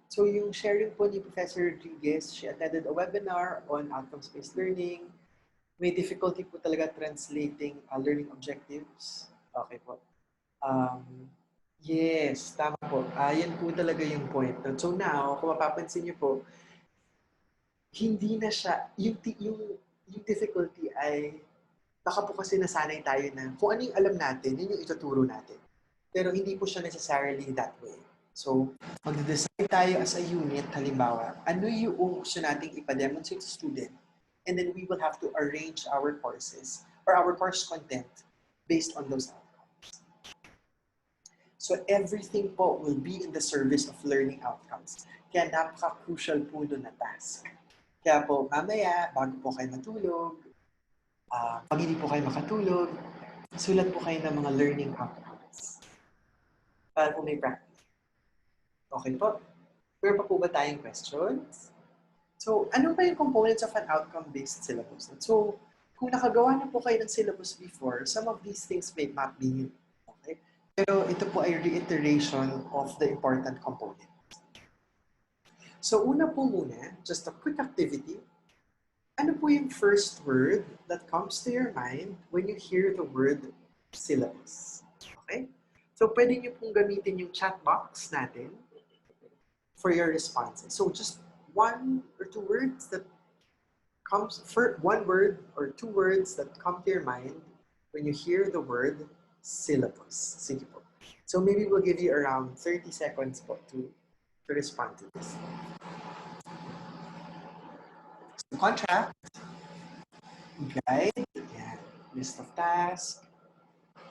So yung sharing po ni Professor Rodriguez, she attended a webinar on outcomes-based learning. May difficulty po talaga translating learning objectives. Okay po. Yes, tama po. Yan po talaga yung point. So now, kung mapapansin niyo po, hindi na siya, yung difficulty ay, baka po kasi nasanay tayo na kung ano yung alam natin, yun yung ituturo natin. Pero hindi po siya necessarily that way. So, mag-decide tayo as a unit, halimbawa, ano yung gusto nating ipademonstrate sa student, and then we will have to arrange our courses or our course content based on those outcomes. So, everything po will be in the service of learning outcomes. Kaya napaka-crucial po doon na task. Kaya po, mamaya, bago po kayo matulog, pag hindi po kayo makatulog, sulat po kayo ng mga learning outcomes. Para po may practice. Okay po? Meron pa po ba tayong questions? So, ano ba yung components of an outcome-based syllabus? So, kung nakagawa na po kayo ng syllabus before, some of these things may not be new. Okay? Pero ito po ay reiteration of the important components. So, una po muna, just a quick activity. Ano po yung first word that comes to your mind when you hear the word syllabus? Okay? So, pwede nyo pong gamitin yung chat box natin for your responses. So just one or two words that comes for one word or two words that come to your mind when you hear the word syllabus. Sige po. So maybe we'll give you around 30 seconds po to respond to this. So contract, guide, yeah, list of tasks,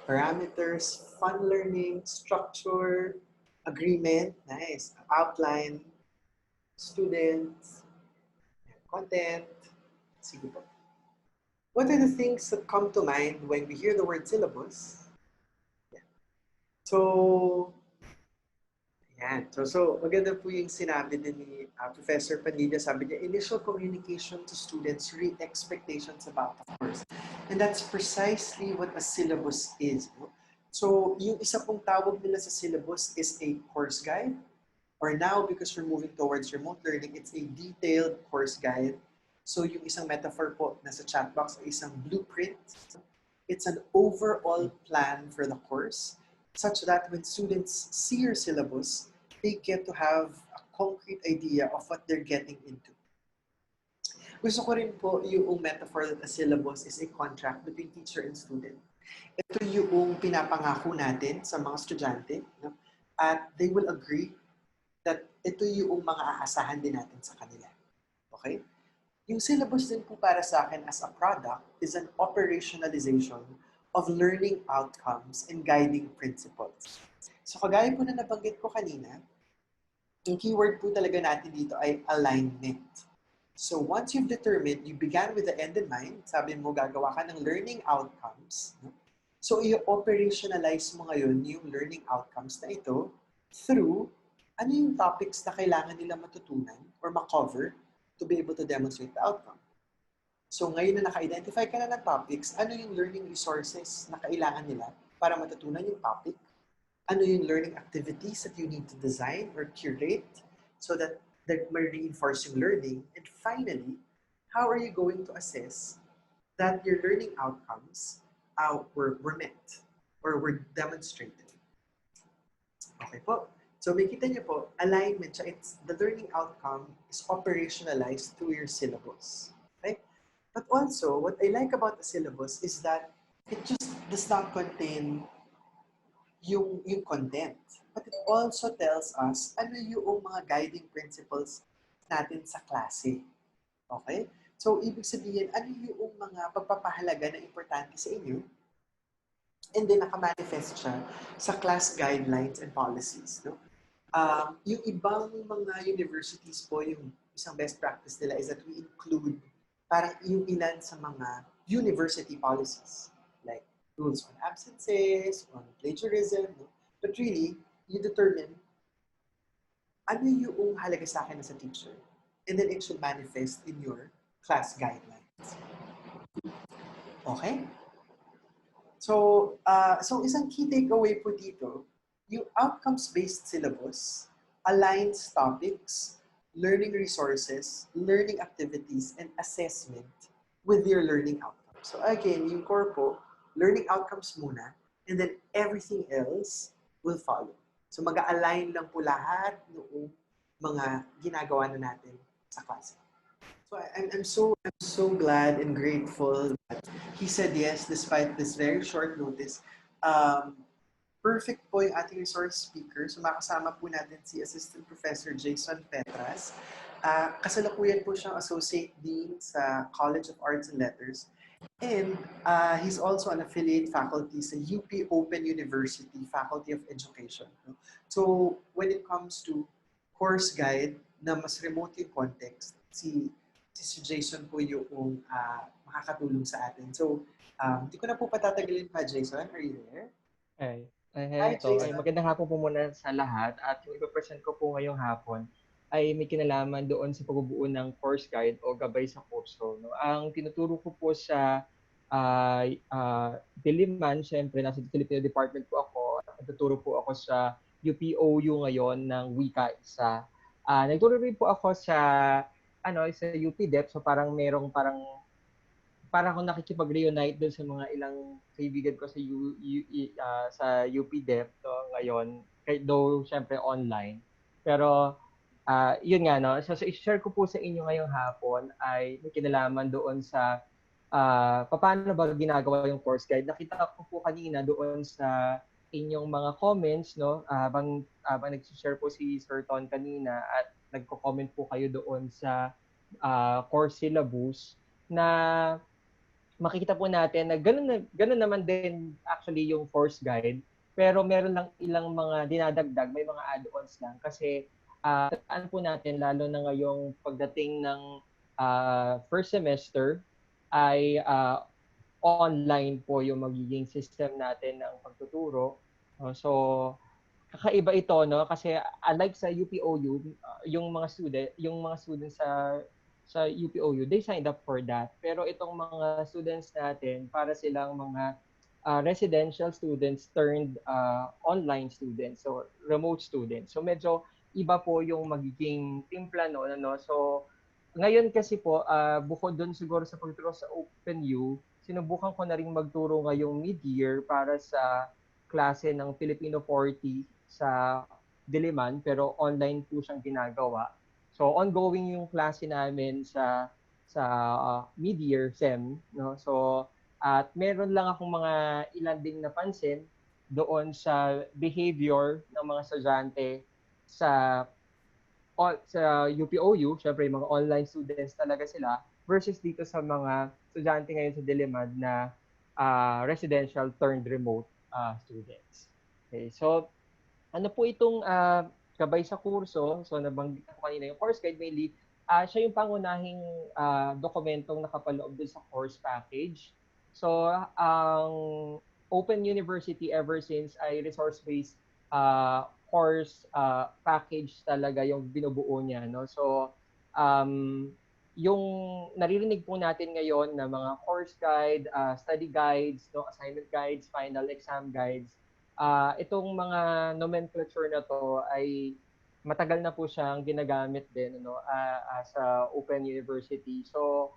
parameters, fun learning, structure, agreement, nice, outline, students, content. Sige po. What are the things that come to mind when we hear the word syllabus? Yeah. So, yan. So maganda po yung sinabi din ni Professor Padilla. Sabi niya, initial communication to students, read expectations about the course. And that's precisely what a syllabus is. No? So, yung isa pong tawag nila sa syllabus is a course guide. Or now, because we're moving towards remote learning, it's a detailed course guide. So yung isang metaphor po nasa chat box ay isang blueprint. It's an overall plan for the course such that when students see your syllabus, they get to have a concrete idea of what they're getting into. Gusto ko rin po yung metaphor that a syllabus is a contract between teacher and student. Ito yung pinapangako natin sa mga estudyante, no? At they will agree that ito yung mga aasahan din natin sa kanila. Okay? Yung syllabus din po para sa akin as a product is an operationalization of learning outcomes and guiding principles. So kagaya po na nabanggit ko kanina, yung keyword po talaga natin dito ay alignment. So once you've determined, you began with the end in mind, sabi mo gagawa ka ng learning outcomes, no? So i-operationalize mo ngayon yung learning outcomes na ito through ano yung topics na kailangan nila matutunan or makover to be able to demonstrate the outcome. So ngayon na naka-identify ka na ng topics, ano yung learning resources na kailangan nila para matutunan yung topic? Ano yung learning activities that you need to design or curate so that may reinforce yung learning? And finally, how are you going to assess that your learning outcomes were met or were demonstrated? Okay po. So makita niyo po, alignment, it's the learning outcome is operationalized through your syllabus. Okay? But also, what I like about the syllabus is that it just does not contain yung content. But it also tells us ano yung mga guiding principles natin sa klase. Okay? So, ibig sabihin, ano yung mga pagpapahalaga na importante sa inyo? And then, nakamanifest siya sa class guidelines and policies. No? Yung ibang mga universities po, yung isang best practice nila is that we include parang yung ilan sa mga university policies. Like rules on absences, on plagiarism. No? But really, you determine ano yung halaga sa akin as a teacher. And then it should manifest in your class guidelines. Okay? So isang key takeaway po dito, yung outcomes-based syllabus aligns topics, learning resources, learning activities, and assessment with your learning outcomes. So again, yung core po, learning outcomes muna, and then everything else will follow. So mag-align lang po lahat noong mga ginagawa na natin sa klase. So I'm so glad and grateful that he said yes despite this very short notice. Perfect po yung ating resource speaker. So makasama po natin si Assistant Professor Jason Petras. Kasalukuyan po siyang Associate Dean sa College of Arts and Letters. And he's also an affiliate faculty sa UP Open University Faculty of Education. So when it comes to course guide na mas remote yung context, si Jason po yung makakatulong sa atin. So, hindi ko na po patatagalin pa, Jason. Are you there? Hi, Jason. Magandang hapon po muna sa lahat. At yung ipapresent ko po ngayong hapon ay may kinalaman doon sa pagbubuo ng course guide o gabay sa kurso. No? Ang tinuturo ko po sa Diliman, syempre nasa Filipino Department po ako. Nagtuturo po ako sa UPOU ngayon ng Wika Isa. Nagturo rin po ako sa UPD, so parang akong nakikipag-reunite doon sa mga ilang kaibigan ko sa sa UPDEP ngayon, though syempre online. Pero yun nga, no? So i-share ko po sa inyo ngayong hapon ay may kinalaman doon sa paano ba ginagawa yung course guide. Nakita ko po kanina doon sa inyong mga comments, no? Habang nag-share po si Sir Ton kanina at nagko-comment po kayo doon sa course syllabus na makikita po natin na ganun naman din actually yung course guide, pero meron lang ilang mga dinadagdag, may mga add-ons lang kasi tandaan po natin lalo na ngayong pagdating ng first semester ay online po yung magiging system natin ng pagtuturo. So kakaiba ito, no, kasi unlike sa UPOU, yung mga students sa UPOU, they signed up for that. Pero itong mga students natin, para silang mga residential students turned online students, so remote students. So medyo iba po yung magiging timpla noon, ano. So ngayon kasi po, bukod doon siguro sa pagturo sa OpenU, sinubukan ko na rin magturo ngayong mid-year para sa klase ng Filipino 40 sa Diliman, pero online po siyang ginagawa. So ongoing yung klase namin sa mid-year SEM, no? So at meron lang akong mga ilan ding napansin doon sa behavior ng mga estudyante sa UPOU, syempre yung mga online students talaga sila versus dito sa mga estudyante ngayon sa Diliman na residential turned remote students. Okay, so ano po itong gabay sa kurso? So nabanggit ko kanina yung course guide mainly, siya yung pangunahing dokumentong nakapaloob dun sa course package. So ang Open University ever since ay resource-based course package talaga yung binubuo niya, no? So yung naririnig po natin ngayon na mga course guide, study guides, no, assignment guides, final exam guides, itong mga nomenclature na to ay matagal na po siyang ginagamit din, ano, sa Open University. So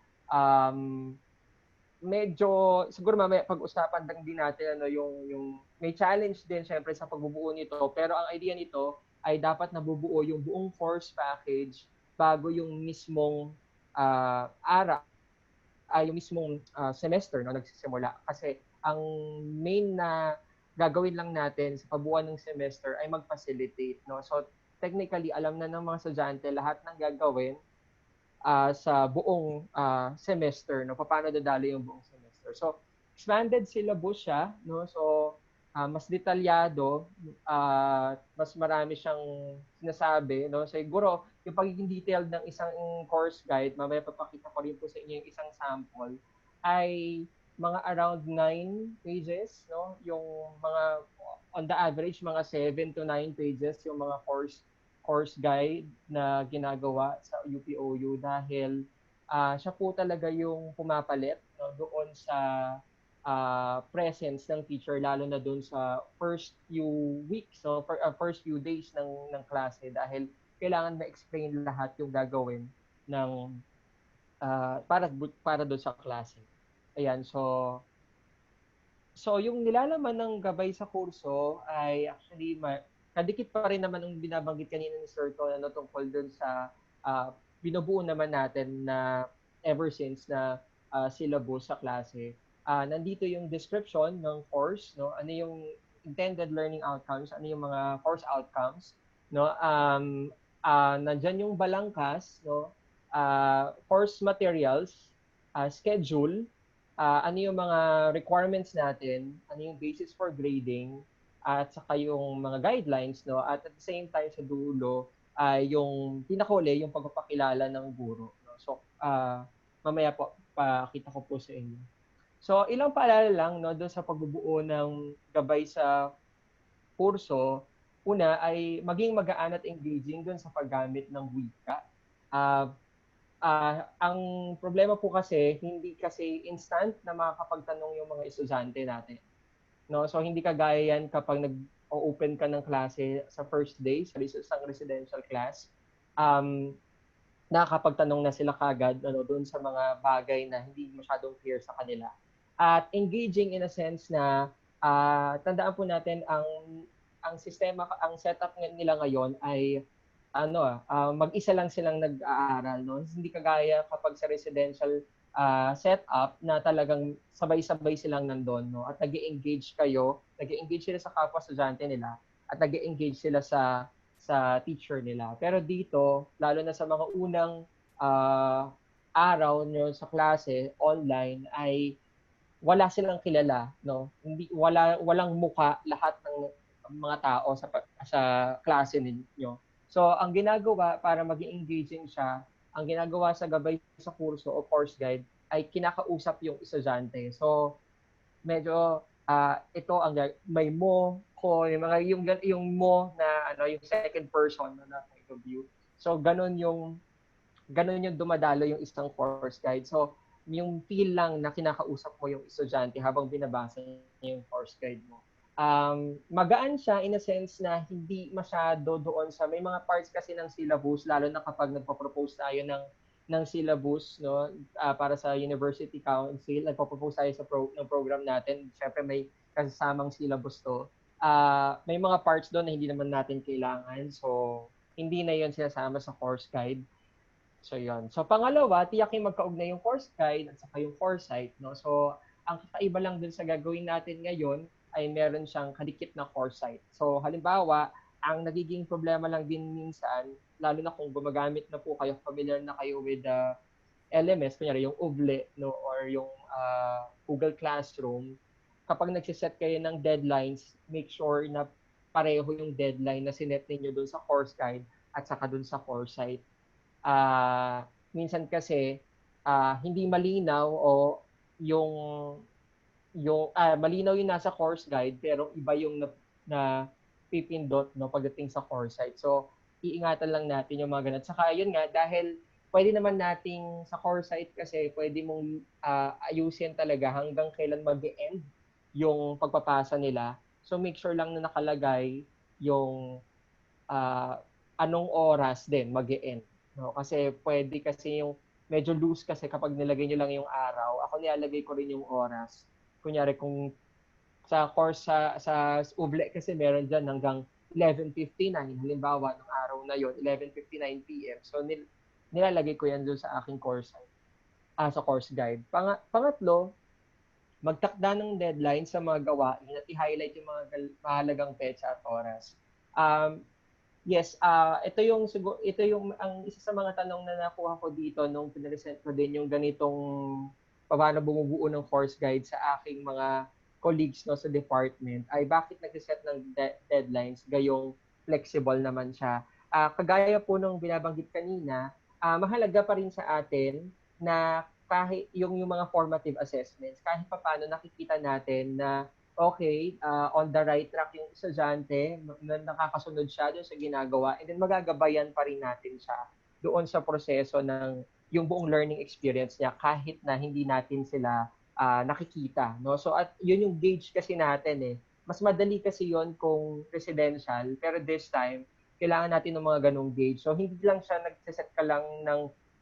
medyo siguro mamaya pag-usapan lang din natin ano yung may challenge din syempre sa pagbubuo nito, pero ang idea nito ay dapat nabubuo yung buong course package bago yung mismong yung mismong semester na nagsisimula, kasi ang main na gagawin lang natin sa pagbuo ng semester ay mag-facilitate, no? So technically alam na ng mga estudyante lahat ng gagawin sa buong semester, no? Paano dadalo yung buong semester. So, expanded syllabus siya, no? So, mas detalyado, mas marami siyang sinasabi, no? Siguro, yung pagiging detailed ng isang course guide, mamaya papakita ko rin po sa inyo yung isang sample, ay mga around 9 pages, no? Yung mga, on the average, mga 7 to 9 pages yung mga course guide na ginagawa sa UPOU dahil siya po talaga yung pumapalit, no, doon sa presence ng teacher, lalo na doon sa first few weeks, so first few days ng klase, dahil kailangan ma-explain lahat yung gagawin ng para doon sa klase. Ayan, so yung nilalaman ng gabay sa kurso ay actually kadikit pa rin naman ang binabanggit kanina ni Sir Ton, ano, tungkol dun sa binubuo naman natin na ever since na syllabus sa klase. Nandito yung description ng course, no? Ano yung intended learning outcomes, ano yung mga course outcomes, no? Nandyan yung balangkas, no? Course materials, schedule, ano yung mga requirements natin, ano yung basis for grading, at saka yung mga guidelines, no? At the same time sa dulo, yung pinakahuli, yung pagpapakilala ng guro. No? So, mamaya po, pakita ko po sa inyo. So, ilang paalala lang, no, doon sa pagbubuo ng gabay sa kurso. Una ay maging magaan at engaging doon sa paggamit ng wika. Ang problema po kasi, hindi kasi instant na makakapagtanong yung mga estudyante natin. No? So, hindi kagaya yan kapag nag-open ka ng klase sa first day, sa isang residential class. Nakakapagtanong na sila kagad doon sa mga bagay na hindi masyadong clear sa kanila. At engaging in a sense na tandaan po natin ang sistema, ang setup nila ngayon ay mag-isa lang silang nag-aaral, no? Hindi kagaya kapag sa residential setup na talagang sabay-sabay silang nandoon, no? At nag-engage kayo, nag-engage sila sa kapwa estudyante nila, at nag-engage sila sa teacher nila. Pero dito, lalo na sa mga unang araw nyo sa klase online, ay wala silang kilala, no? Walang muka lahat ng mga tao sa klase ninyo. So, ang ginagawa para maging engaging siya, ang ginagawa sa gabay sa kurso o course guide ay kinakausap yung estudyante. So, medyo ito ang may mo ko, yung mo na yung second person na point of view. So, ganun yung dumadalo yung isang course guide. So, yung feel lang na kinakausap mo yung estudyante habang binabasa niya yung course guide mo. Magaan siya in a sense na hindi masyado doon sa, may mga parts kasi ng syllabus, lalo na kapag nagpo-propose tayo ng syllabus, no, para sa University Council, nagpo-propose tayo ng program natin, syempre may kasamang syllabus to. May mga parts doon na hindi naman natin kailangan, so hindi na yon sinasama sa course guide. So, yun. So, pangalawa, tiyakin magkaugnay yung course guide at saka yung course site, no? So, ang kakaiba lang dun sa gagawin natin ngayon ay meron siyang kadikit na course site. So, halimbawa, ang nagiging problema lang din minsan, lalo na kung gumagamit na po kayo, familiar na kayo with LMS, kunyari yung Uble, no, or yung Google Classroom, kapag nagsiset kayo ng deadlines, make sure na pareho yung deadline na sinet ninyo dun sa course guide at saka dun sa course site. Minsan kasi hindi malinaw o yung malinaw yung nasa course guide pero iba yung na pipindot, no, pagdating sa course site. So, iingatan lang natin yung mga ganun. Saka yun nga, dahil pwede naman nating sa course site kasi pwede mong ayusin talaga hanggang kailan mag-end yung pagpapasa nila. So, make sure lang na nakalagay yung anong oras din mag-end. No? Kasi pwede kasi yung medyo loose kasi kapag nilagay nyo lang yung araw. Ako nilalagay ko rin yung oras. Kunyari kung sa course sa Uble kasi meron dyan hanggang 11:59. Halimbawa, ng araw na yon 11:59 p.m. So, nilalagay ko yan doon sa aking course sa course guide. Pangatlo, magtakda ng deadline sa mga gawain at i-highlight yung mga mahalagang petsa at oras. Yes, ito yung ang isa sa mga tanong na nakuha ko dito nung pinresent ko din yung ganitong paano bumubuo ng course guide sa aking mga colleagues no sa department ay bakit nag-set ng deadlines gayong flexible naman siya. Kagaya po nung binabanggit kanina, mahalaga pa rin sa atin na kahit yung mga formative assessments, kahit papaano nakikita natin na okay, on the right track yung estudyante, nakakasunod siya doon sa ginagawa, and then magagabayan pa rin natin siya doon sa proseso ng yung buong learning experience niya kahit na hindi natin sila nakikita. No? So at yun yung gauge kasi natin eh. Mas madali kasi yon kung residential, pero this time, kailangan natin ng mga ganong gauge. So hindi lang siya nagsiset ka lang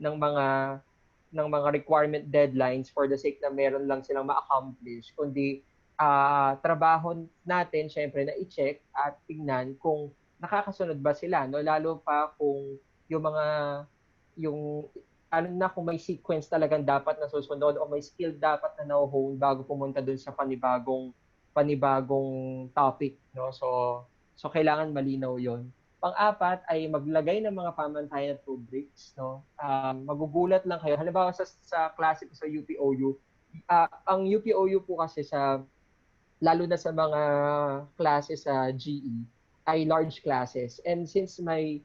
ng mga requirement deadlines for the sake na meron lang silang ma-accomplish, kundi trabaho natin syempre na i-check at tingnan kung nakakasunod ba sila, no? Lalo pa kung yung mga yung ano na kung may sequence talagang dapat na susunod o may skill dapat na na-hone bago pumunta dun sa panibagong topic, no? So kailangan malinaw 'yon. Pang-apat ay maglagay ng mga pamantayan at rubrics, no? Magugulat lang kayo. Halimbawa sa klase ko sa UPOU, ang UPOU po kasi sa lalo na sa mga classes sa GE ay large classes. And since may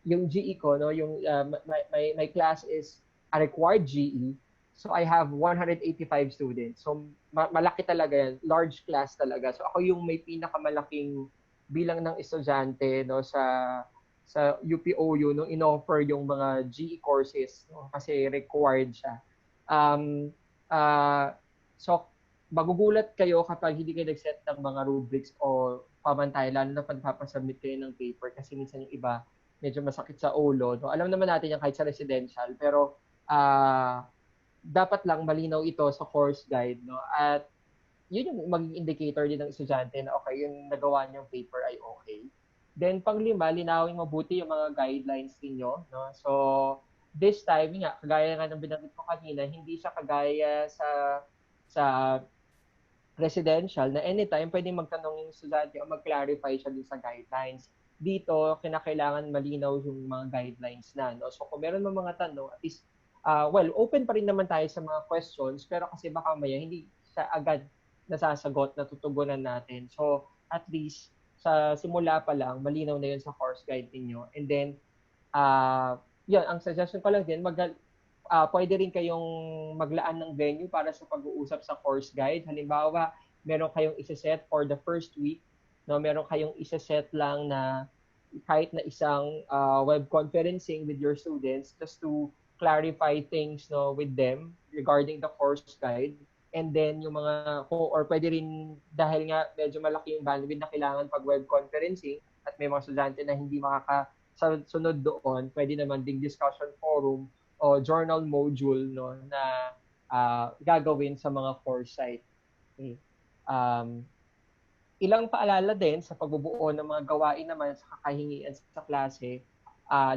yung GE ko no, yung my class is a required GE, so I have 185 students. So malaki talaga yan, large class talaga. So ako yung may pinakamalaking bilang ng estudyante no sa UPOU nung inoffer yung mga GE courses no, kasi required siya. So magugulat kayo kapag hindi kayo nag-set ng mga rubrics o pamantay, lalo na pag papasubmit kayo ng paper kasi minsan yung iba medyo masakit sa ulo. No? Alam naman natin yan kahit sa residential, pero dapat lang malinaw ito sa course guide. No? At yun yung maging indicator din ng estudyante na okay, yung nagawa niyong paper ay okay. Then panglima, linawin mabuti yung mga guidelines niyo. No? So this time, nga, kagaya nga ng binanggit ko kanina, hindi siya kagaya sa residential na anytime pwedeng magtanong yung estudyante o mag-clarify siya dun sa guidelines. Dito, kinakailangan malinaw yung mga guidelines na. No? So kung meron mga tanong, at least, open pa rin naman tayo sa mga questions, pero kasi baka maya hindi sa agad nasasagot, natutugunan natin. So at least, sa simula pa lang, malinaw na yun sa course guide ninyo. And then, yun, ang suggestion ko lang din, pwede rin kayong maglaan ng venue para sa pag-uusap sa course guide. Halimbawa, meron kayong isa-set for the first week, no? Meron kayong isa-set lang na kahit na isang web conferencing with your students just to clarify things no with them regarding the course guide. And then yung mga or pwede rin dahil nga medyo malaki yung bandwidth na kailangan pag web conferencing at may mga estudyante na hindi makakasunod doon, pwede naman ding discussion forum o journal module no na gagawin sa mga course site. Okay. Ilang paalala din sa pagbubuo ng mga gawain naman sa kakahingian sa klase,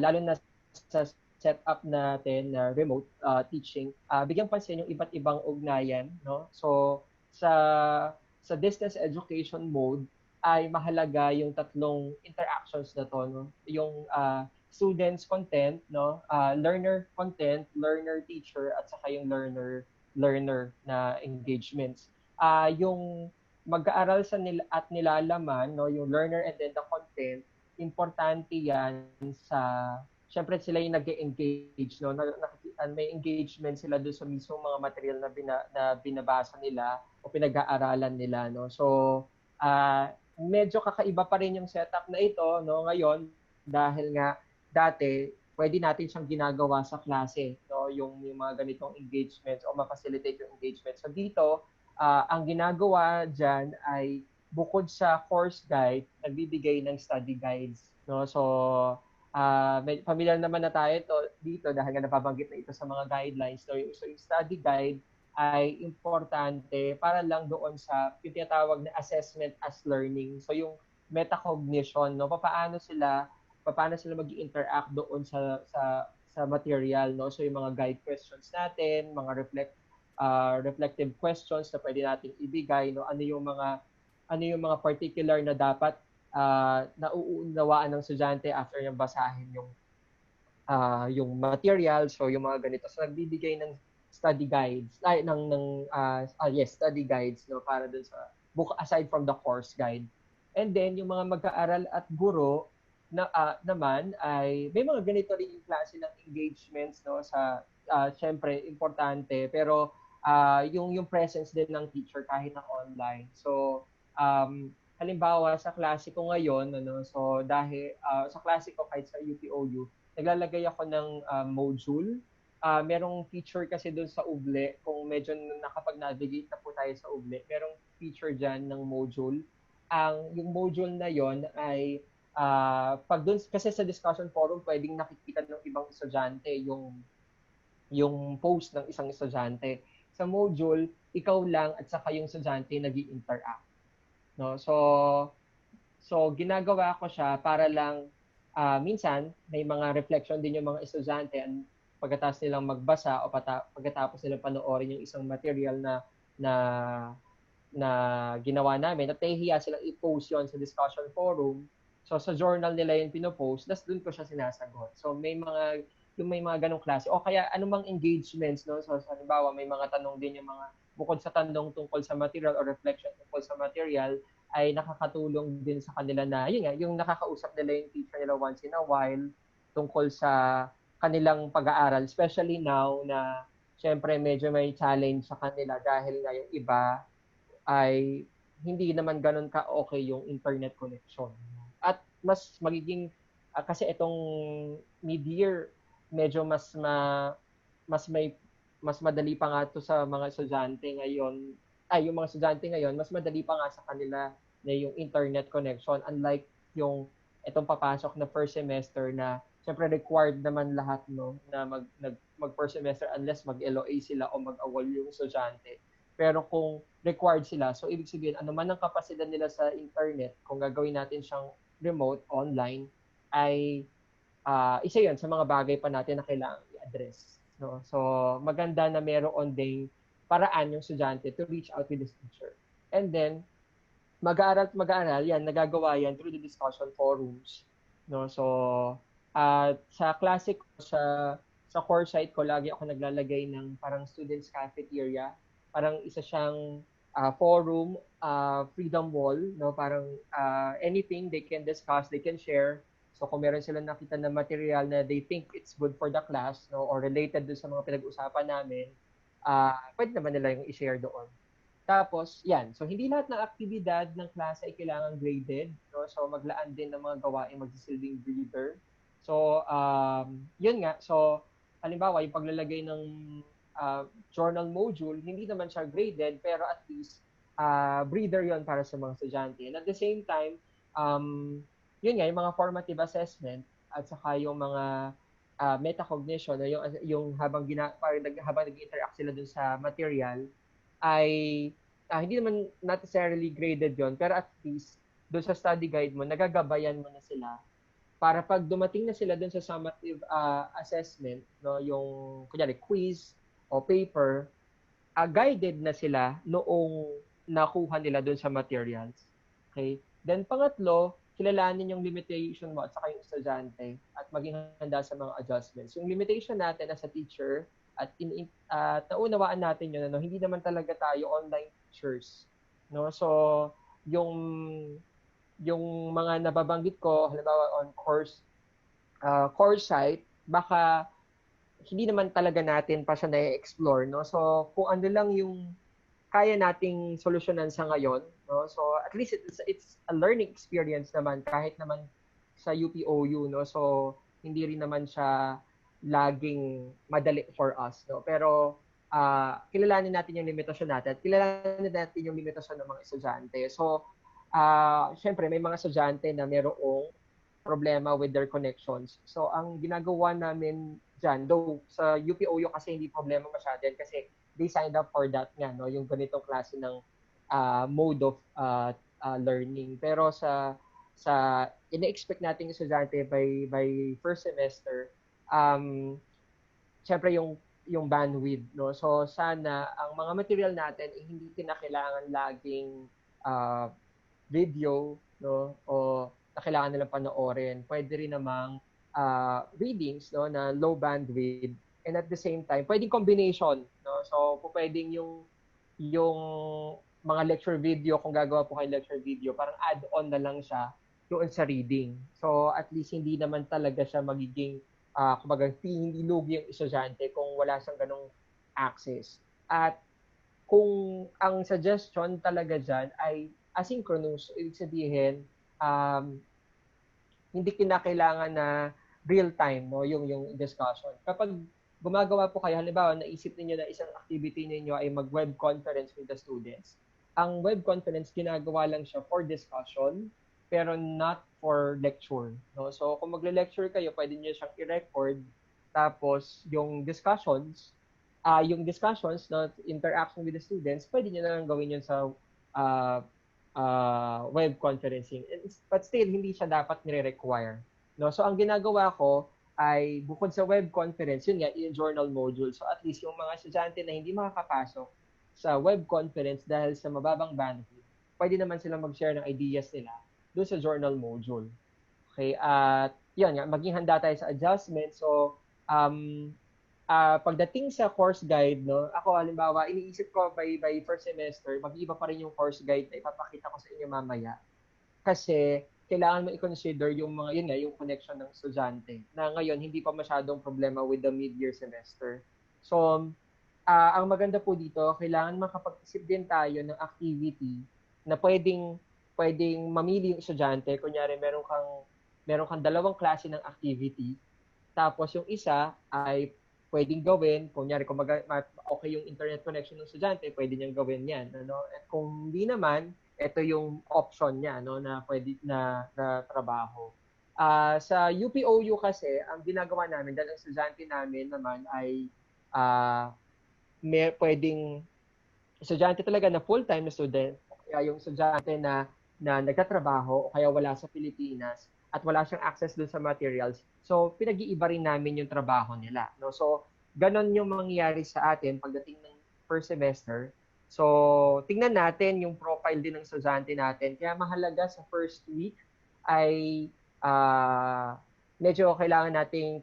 lalo na sa setup natin na remote teaching, bigyang pansin yung iba't ibang ugnayan, no? So sa distance education mode ay mahalaga yung tatlong interactions na to, no? Yung students content, no? Learner content, learner teacher at saka yung learner na engagements. Yung mag-aaral sa at nilalaman, no, yung learner and then the content, importante yan sa syempre sila yung nag-engage, no? May engagement sila doon sa mismo mga material na binabasa nila o pinag-aaralan nila, no? So, medyo kakaiba pa rin yung setup na ito, no, ngayon dahil nga dati pwede natin siyang ginagawa sa klase, no, yung mga ganitong engagements o ma-facilitate yung engagement. So dito, ang ginagawa diyan ay bukod sa course guide, nagbibigay ng study guides, no? So familiar naman na tayo dito dahil nga nababanggit na ito sa mga guidelines. So yung study guide ay importante para lang doon sa yung tinatawag na assessment as learning. So yung metacognition, no? Paano sila mag-interact doon sa material, no? So yung mga guide questions natin, mga reflective questions na pwede nating ibigay, no? Ano yung mga particular na dapat nauunawaan ng estudyante after niyang basahin yung materials o yung mga ganito. So nagbibigay ng study guides, study guides no para dun sa book aside from the course guide. And then yung mga mag-aaral at guro naman ay may mga ganito rin yung klase ng engagements no sa syempre importante pero yung presence din ng teacher kahit na online. So halimbawa sa klase ko ngayon so dahil sa klase ko kahit sa UPOU naglalagay ako ng module. Merong feature kasi doon sa Uble, kung medyo nakapag-navigate na po tayo sa Uble, merong feature dyan ng module. Yung module na yon ay pag doon, kasi sa discussion forum, pwedeng nakikita ng ibang estudyante yung post ng isang estudyante. Sa module, ikaw lang at saka yung estudyante nag-i-interact. No? So ginagawa ko siya para lang minsan may mga reflection din yung mga estudyante pagkatapos nilang magbasa o pagkatapos nilang panoorin yung isang material na na ginawa namin at nahihiya silang i-post yon sa discussion forum. So sa journal nila yung pinopost, tas doon ko siya sinasagot. So may mga ganong klase o kaya anumang engagements no. So halimbawa may mga tanong din yung mga bukod sa tanong tungkol sa material o reflection tungkol sa material ay nakakatulong din sa kanila na yun nga yung nakakausap nila yung teacher nila once in a while tungkol sa kanilang pag-aaral, especially now na syempre medyo may challenge sa kanila dahil nga yung iba ay hindi naman ganun ka-okay yung internet connection. At mas magiging kasi itong mid-year medyo mas madali pa nga to sa mga estudyante ngayon. Yung mga estudyante ngayon, mas madali pa nga sa kanila na yung internet connection unlike yung itong papasok na first semester na syempre required naman lahat no na mag first semester unless mag-LOA sila o mag-awol yung estudyante. Pero kung required sila, so ibig sabihin ano man ang kapasidad nila sa internet, kung gagawin natin siyang remote, online, ay isa yun sa mga bagay pa natin na kailangan i-address. No? So maganda na meron ding paraan yung estudyante to reach out with his teacher. And then, mag-aaral, yan, nagagawa yan through the discussion forums. No? So, sa klase ko, sa core site ko, lagi ako naglalagay ng parang students cafeteria. Parang isa siyang forum, freedom wall, no? Parang anything they can discuss, they can share. So, kung meron silang nakita na material na they think it's good for the class, no? Or related dun sa mga pinag-usapan namin, pwede naman nila yung i-share doon. Tapos, yan. So, hindi lahat ng aktibidad ng klase ay kailangan graded. No? So, maglaan din ng mga gawain magsisilbing breather. So, yun nga. So, halimbawa, yung paglalagay ng journal module, hindi naman siya graded, pero at least, breather yon para sa mga estudyante. And at the same time, yun nga, yung mga formative assessment at saka yung mga metacognition, yung habang nag-interact sila dun sa material, ay hindi naman necessarily graded yon pero at least doon sa study guide mo, nagagabayan mo na sila para pag dumating na sila doon sa summative assessment, no, yung kunyari quiz o paper, guided na sila noong nakuha nila doon sa materials. Okay? Then pangatlo, kilalanin yung limitation mo at saka yung estudyante at maging handa sa mga adjustments. Yung limitation natin as a teacher, at naunawaan natin yun, no? Hindi naman talaga tayo online teachers. No? So, yung mga nababanggit ko, halimbawa on course site, baka hindi naman talaga natin pa siya na-explore. No? So, kung ano lang yung kaya nating solusyonan sa ngayon, no? So, at least it's a learning experience naman, kahit naman sa UPOU. No? So, hindi rin naman siya laging madali for us, no? Pero kilalanin natin yung limitasyon natin at kilalanin natin yung limitasyon ng mga estudyante. So, syempre may mga estudyante na mayroong problema with their connections. So, ang ginagawa namin dyan, though sa UPOU kasi hindi problema masyado yan kasi they signed up for that nga, no? Yung ganitong klase ng mode of learning. Pero sa ina-expect natin yung estudyante by first semester, syempre yung bandwidth, no? So sana ang mga material natin hindi kinakailangan laging video, no, o na kailangan nilang panoorin. Pwede rin namang readings, no, na low bandwidth, and at the same time, pwedeng combination, no? So, pwedeng yung mga lecture video, kung gagawa po kayo lecture video, parang add-on na lang siya doon sa reading. So, at least hindi naman talaga siya magiging, kumbaga, hindi lugi yung estudyante kung wala siyang ganong access. At kung ang suggestion talaga dyan ay asynchronous, ibig sabihin, hindi kinakailangan na real time, no, yung discussion. Kapag gumagawa po kayo, halimbawa, naisip niyo na isang activity ninyo ay mag-web conference with the students. Ang web conference, ginagawa lang siya for discussion, pero not for lecture. No? So, kung magle-lecture kayo, pwede niyo siyang i-record, tapos yung discussions, no, interaction with the students, pwede niyo na lang gawin yun sa web conferencing. But still, hindi siya dapat nire-require. No? So, ang ginagawa ko ay bukod sa web conference, yun nga, yung journal module. So, at least yung mga estudyante na hindi makakapasok sa web conference dahil sa mababang bandwidth, pwede naman sila mag-share ng ideas nila doon sa journal module. Okay? At yun nga, maging handa tayo sa adjustment. So, pagdating sa course guide, no, ako halimbawa, iniisip ko by first semester, mag-iba pa rin yung course guide na ipapakita ko sa inyo mamaya. Kasi kailangan mo i-consider yung mga, yun nga, yung connection ng estudyante na ngayon hindi pa masyadong problema with the mid-year semester. So, ang maganda po dito, kailangan makapag-isip din tayo ng activity na pwedeng mamili yung estudyante. Kunyari, meron kang dalawang klase ng activity. Tapos yung isa ay pwedeng gawin, kunyari kung okay yung internet connection ng estudyante, pwede niyang gawin yan. Ano? At kung hindi naman, ito yung option niya, no, na pwede na trabaho. Sa UPOU kasi, ang ginagawa namin, dahil ang estudyante namin naman ay pwedeng estudyante talaga na full-time na student, kaya yung estudyante na nagtatrabaho o kaya wala sa Pilipinas at wala siyang access dun sa materials, so pinag-iiba rin namin yung trabaho nila. No? So, ganon yung mangyayari sa atin pagdating ng first semester. So, tingnan natin yung profile din ng estudyante natin. Kaya mahalaga sa first week ay medyo kailangan natin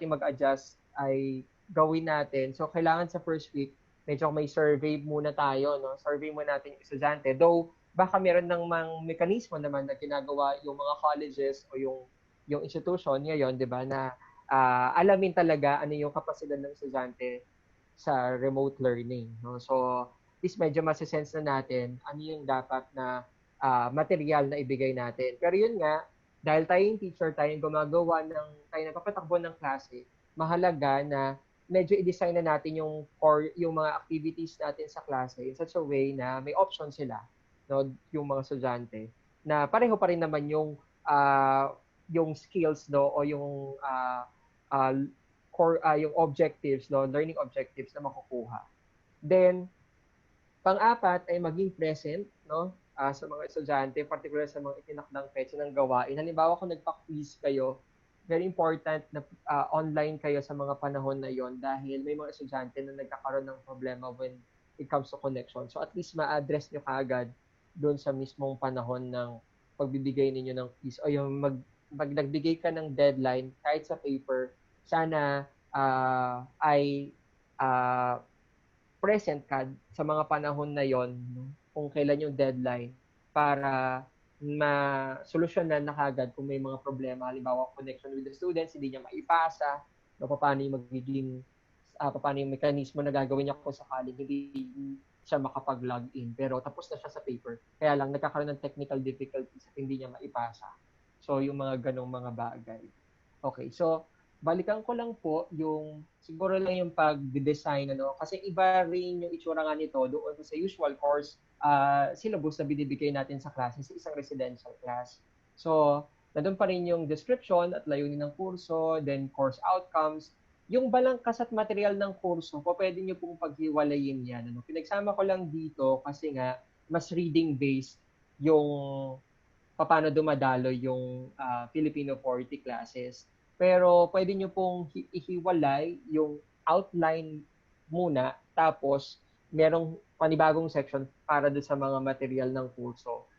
mag-adjust ay gawin natin. So, kailangan sa first week, medyo may survey muna tayo, no? Survey muna natin yung estudyante. Though, baka meron ng mga mekanismo naman na ginagawa yung mga colleges o yung institution ngayon, di ba, na alamin talaga ano yung kapasidad ng estudyante sa remote learning. No? So, this medyo masisense na natin ano yung dapat na material na ibigay natin. Pero yun nga, dahil tayong teacher, tayong nagpapatakbo ng klase, mahalaga na medyo i-design na natin yung mga activities natin sa klase in such a way na may option sila, no, yung mga estudyante, na pareho pa rin naman yung skills, no, o yung yung objectives, no, learning objectives na makukuha. Then, pang-apat ay maging present, no, sa mga estudyante, particular sa mga itinakdang petsa ng gawain. Halimbawa, kung nagpa-quiz kayo, very important na online kayo sa mga panahon na yon dahil may mga estudyante na nagkakaroon ng problema when it comes to connection. So at least ma-address nyo kaagad doon sa mismong panahon ng pagbibigay ninyo ng quiz. O yung nagbigay ka ng deadline kahit sa paper, sana ay present ka sa mga panahon na yon, no? Kung kailan yung deadline para ma-solusyonan na kagad kung may mga problema. Halimbawa, connection with the students, hindi niya maipasa, no, paano yung mekanismo na gagawin niya kung sakaling hindi siya makapag-log in. Pero tapos na siya sa paper. Kaya lang, nagkakaroon ng technical difficulties at hindi niya maipasa. So, yung mga ganong mga bagay. Okay, so, balikan ko lang po yung, siguro lang yung pag-design, ano, kasi iba rin yung itsura nga nito doon sa usual course syllabus na binibigay natin sa klase sa isang residential class. So, nandun pa rin yung description at layunin ng kurso, then course outcomes. Yung balangkas at material ng kurso, pwede nyo pong paghiwalayin yan. Ano? Pinagsama ko lang dito kasi nga, mas reading-based yung paano dumadalo yung Filipino 40 classes. Pero pwede nyo pong ihiwalay yung outline muna, tapos merong panibagong section para doon sa mga material ng kurso.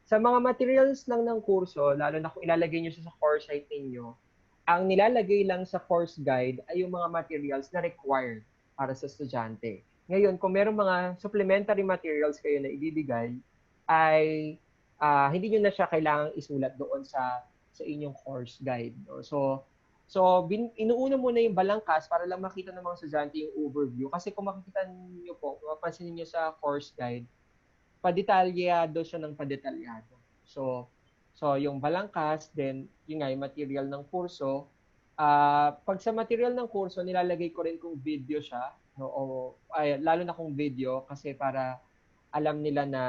Sa mga materials lang ng kurso, lalo na kung ilalagay nyo siya sa course site ninyo, ang nilalagay lang sa course guide ay yung mga materials na required para sa estudyante. Ngayon, kung meron mga supplementary materials kayo na ibibigay, ay hindi nyo na siya kailangang isulat doon sa inyong course guide. No? So inuuna muna yung balangkas para lang makita ng mga estudyante yung overview. Kasi kung makikita niyo po, mapapansin niyo sa course guide, padetalyado siya ng padetalyado. So yung balangkas, then yung nga, yung material ng kurso. Pag sa material ng kurso, nilalagay ko rin kung video siya, no? Lalo na kung video, kasi para alam nila na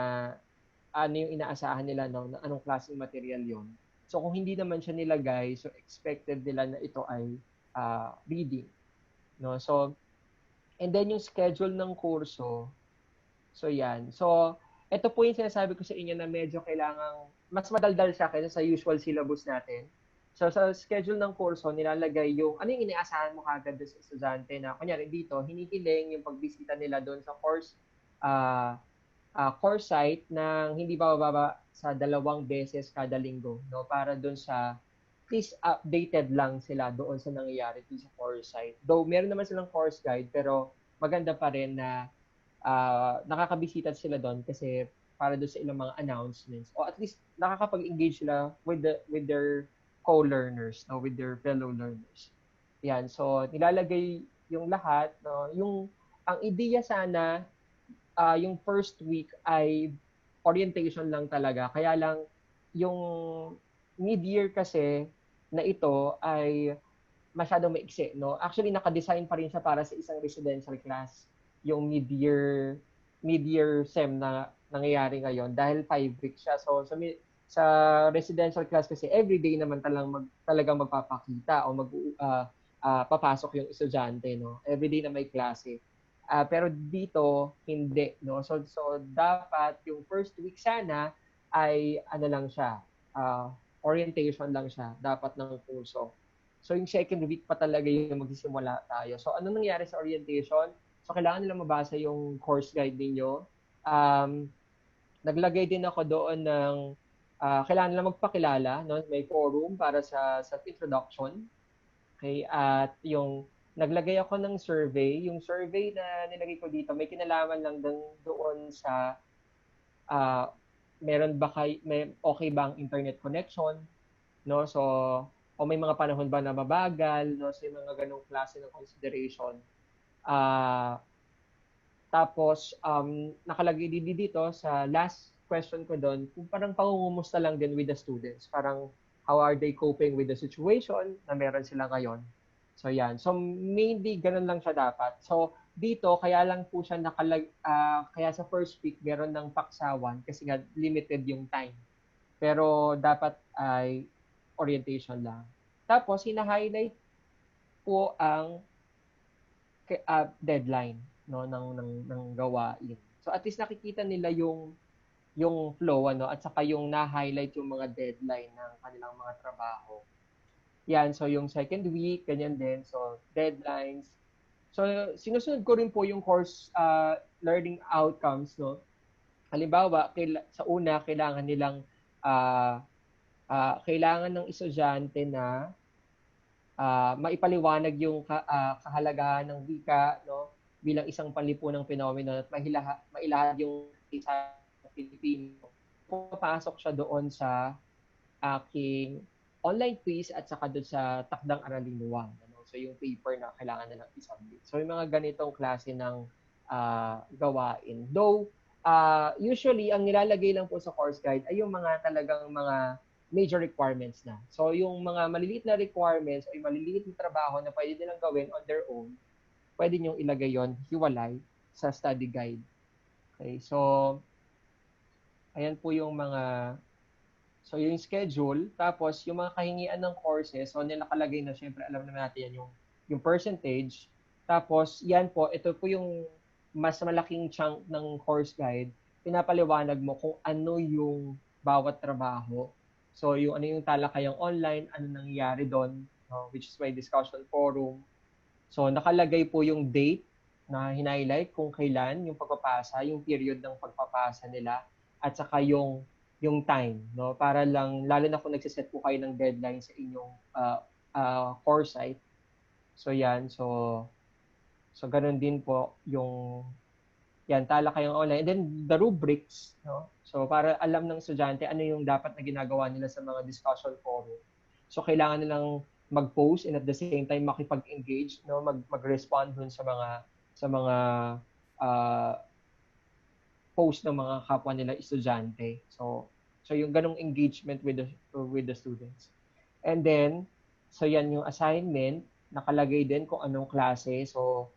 ano yung inaasahan nila, no? Na anong klaseng material yon. So kung hindi naman siya nilagay, so expected nila na ito ay reading. No? So, and then yung schedule ng kurso, so yan. So, ito po yung sinasabi ko sa inyo na medyo kailangang mas madaldal siya kaysa sa usual syllabus natin. So, sa schedule ng kurso, nilalagay yung ano yung inaasahan mo kagad sa estudyante na, kunyari dito, hinihiling yung pagbisita nila doon sa course site ng hindi bababa sa 2 beses kada linggo, no? Para doon sa please updated lang sila doon sa nangyayari doon sa course site. Though meron naman silang course guide, pero maganda pa rin na nakakabisita sila doon kasi para doon sa ilang mga announcements, o at least nakakapag-engage sila with their co-learners, no, with their fellow learners. Yan, so nilalagay yung lahat, no, ang ideya sana yung first week ay orientation lang talaga. Kaya lang yung mid-year kasi na ito ay masyadong maiksi, no? Actually, naka-design pa rin siya para sa isang residential class, yung mid-year SEM na nangyayari ngayon dahil 5 weeks siya. So, sa residential class kasi everyday naman talagang magpapakita o papasok yung estudyante, no? Everyday na may klase. Pero dito, hindi, no? So dapat yung first week sana ay ano lang siya, orientation lang siya, dapat ng kurso. So yung second week pa talaga yung magsisimula tayo. So ano nangyari sa orientation? So kailangan nila mabasa yung course guide ninyo. Naglagay din ako doon ng kailangan nila magpakilala, no? May forum para sa introduction. Okay, at yung naglagay ako ng survey. Yung survey na nilagay ko dito, may kinalaman lang doon sa may okay ba ang internet connection, no? So, o may mga panahon ba na mabagal, no? So, yung mga ganong klase ng consideration. Tapos, nakalagay din dito sa last question ko doon, kung parang pangungumusta lang din with the students. Parang, how are they coping with the situation na meron sila ngayon? So, yan. So, mainly, ganun lang siya dapat. So, dito, kaya lang po siya kaya sa first week, meron ng paksawan kasi nga limited yung time. Pero, dapat ay orientation lang. Tapos, hina-highlight po ang deadline, no, ng gawain. So, at least nakikita nila yung flow, ano, at saka yung na-highlight yung mga deadline ng kanilang mga trabaho. Yan, so yung second week, ganyan din. So, deadlines. So, sinusunod ko rin po yung course learning outcomes, no? Halimbawa, sa una, kailangan nilang kailangan ng estudyante na maipaliwanag yung kahalagahan ng wika, no? Bilang isang panlipunang phenomenon at mailahad yung sa Pilipino. Pumapasok siya doon sa aking online quiz at saka doon sa takdang aralin 1. Ano? So yung paper na kailangan na lang isubmit. So yung mga ganitong klase ng gawain. Though, usually, ang nilalagay lang po sa course guide ay yung mga talagang mga major requirements na. So yung mga maliliit na requirements o yung maliliit na trabaho na pwede nilang gawin on their own, pwede niyong ilagay yon hiwalay sa study guide. Okay, so ayan po yung so yung schedule, tapos yung mga kahingian ng courses, so nakalagay na, syempre alam naman natin yan yung percentage. Tapos yan po, ito po yung mas malaking chunk ng course guide, pinapaliwanag mo kung ano yung bawat trabaho. So yung ano yung talakayang online, ano nangyayari doon, which is my discussion forum. So nakalagay po yung date na hinighlight kung kailan yung pagpapasa, yung period ng pagpapasa nila, at saka yung yung time, no? Para lang, lalo na kung nagsiset po kayo ng deadline sa inyong course site. So yan, so ganun din po yung yan, tala kayong online. And then the rubrics, no? So para alam ng estudyante ano yung dapat na ginagawa nila sa mga discussion forum. So kailangan nilang mag-post and at the same time makipag-engage, no? Mag-respond dun sa mga uh, post ng mga kapwa nila estudyante. So yung ganong engagement with the students. And then so yan yung assignment, nakalagay din kung anong klase. So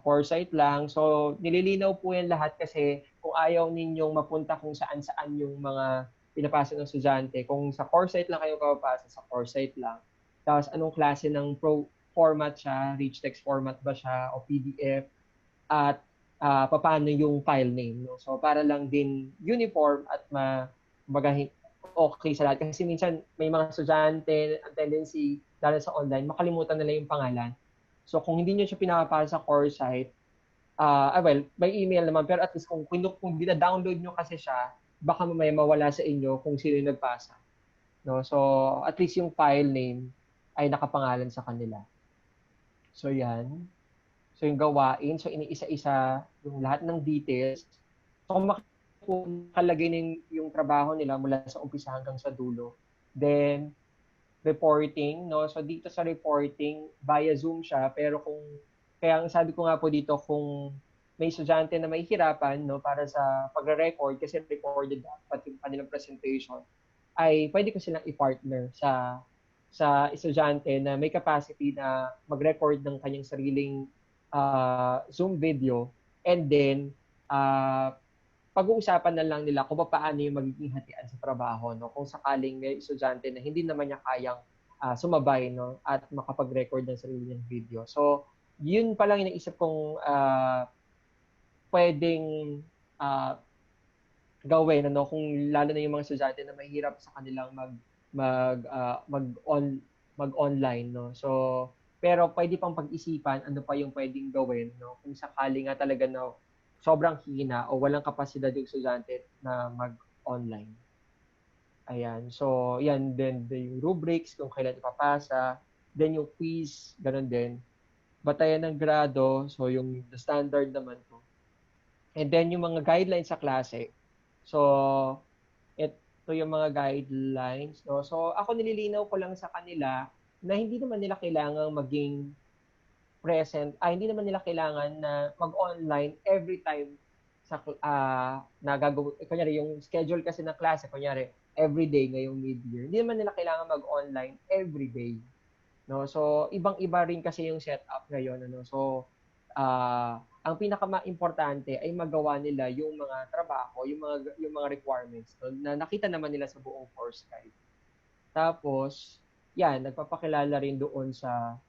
course site lang. So nililinaw po yan lahat kasi kung ayaw ninyong mapunta kung saan-saan yung mga pinapasa ng estudyante, kung sa course site lang kayo papasa, sa course site lang. Tapos anong klase ng format siya, rich text format ba siya o PDF, at paano yung file name. No? So para lang din uniform at okay sa lahat. Kasi minsan may mga estudyante, ang tendency, lalo sa online, makalimutan nila yung pangalan. So kung hindi nyo siya pinapasa sa course site, well, may email naman, pero at least kung dina-download nyo kasi siya, baka mamaya mawala sa inyo kung sino yung nagpasa. No? So at least yung file name ay nakapangalan sa kanila. So yan. So yung gawain, so iniisa-isa yung lahat ng details. So kung makalagay yung trabaho nila mula sa umpisa hanggang sa dulo. Then reporting, no? So dito sa reporting, via Zoom siya, pero kaya ang sabi ko nga po dito, kung may estudyante na may hirapan, no, para sa pagre-record, kasi recorded dapat yung kanilang presentation, ay pwede ko silang i-partner sa estudyante na may capacity na mag-record ng kanyang sariling Zoom video, and then pag-uusapan na lang nila kung paano yung magiging hatian sa trabaho, no? Kung sakaling may estudyante na hindi naman niya kayang sumabay, no, at makapag-record ng sarili niyang video. So yun pa lang iniisip kong pwedeng gawin, ano, kung lalo na yung mga estudyante na mahirap sa kanilang mag-online, no. So pero pwede pang pag-isipan ano pa yung pwedeng gawin, no, kung sakali nga talaga na sobrang hina o walang kapasidad yung estudyante na mag-online. Ayan. So yan din yung rubrics kung kailan ipapasa, then yung quiz, ganun din. Batayan ng grado, so yung the standard naman po. And then yung mga guidelines sa klase. So, ito yung mga guidelines. No? So, ako nililinaw ko lang sa kanila na hindi naman nila kailangang maging present, hindi naman nila kailangan na mag-online every time sa kunyari yung schedule kasi ng klase, kunyari every day ngayong mid-year. Hindi naman nila kailangan mag-online every day. No? So, ibang-iba rin kasi yung setup ngayon. Ano? So, ang pinaka-importante ay magawa nila yung mga trabaho, yung mga requirements, no, na nakita naman nila sa buong course guide. Tapos, yan, nagpapakilala rin doon sa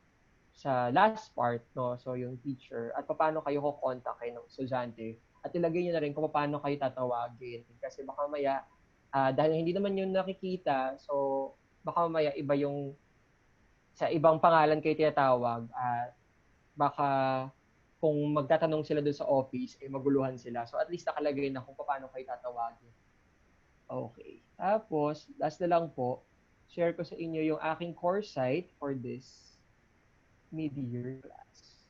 last part, no, so yung teacher, at paano kayo ko-contact kayo ng estudyante, at ilagay niyo na rin kung paano kayo tatawagin. Kasi baka maya, dahil hindi naman yun nakikita, so baka maya iba yung sa ibang pangalan kayo tinatawag, at baka kung magtatanong sila doon sa office, maguluhan sila. So at least nakalagay na kung paano kayo tatawagin. Okay. Tapos, last na lang po, share ko sa inyo yung aking course site for this mid-year class.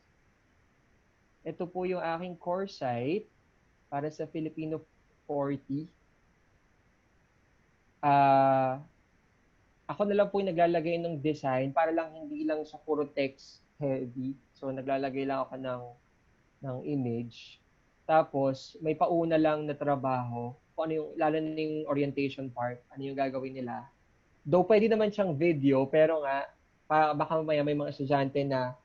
Ito po yung aking course site para sa Filipino 40. Ako na lang po yung naglalagay ng design para lang hindi lang sa puro text heavy. So naglalagay lang ako ng image. Tapos may pauna lang na trabaho. Kung ano yung, lalo na yung orientation part, ano yung gagawin nila. Though pwede naman siyang video, pero nga baka mamaya may mga estudyante na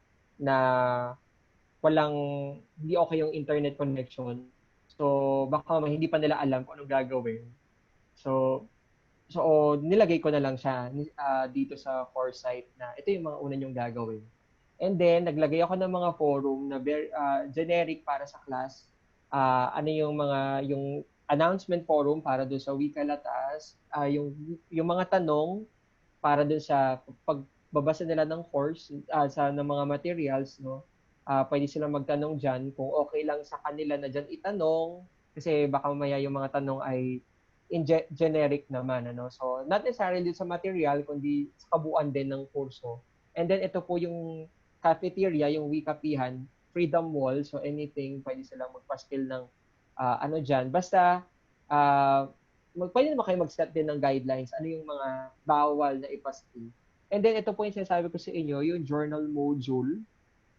walang, hindi okay yung internet connection. So baka mamaya hindi pa nila alam kung anong gagawin. So nilagay ko na lang siya dito sa course site na ito yung mga una nyong gagawin. And then, naglagay ako ng mga forum na generic para sa class. Ano yung announcement forum para doon sa Wika Latas, yung mga tanong para doon sa pagbabasa nila ng course, ng mga materials, no? Pwede silang magtanong dyan kung okay lang sa kanila na dyan itanong, kasi baka mamaya yung mga tanong ay generic naman, ano. So, not necessarily sa material, kundi sa kabuuan din ng kurso. And then, ito po yung cafeteria, yung wikapihan, freedom wall. So, anything, pwede silang magpa-skill ng ano dyan. Basta, pwede naman kayo mag-set din ng guidelines. Ano yung mga bawal na ipa-skill. And then, ito po yung sinasabi ko sa inyo, yung journal module.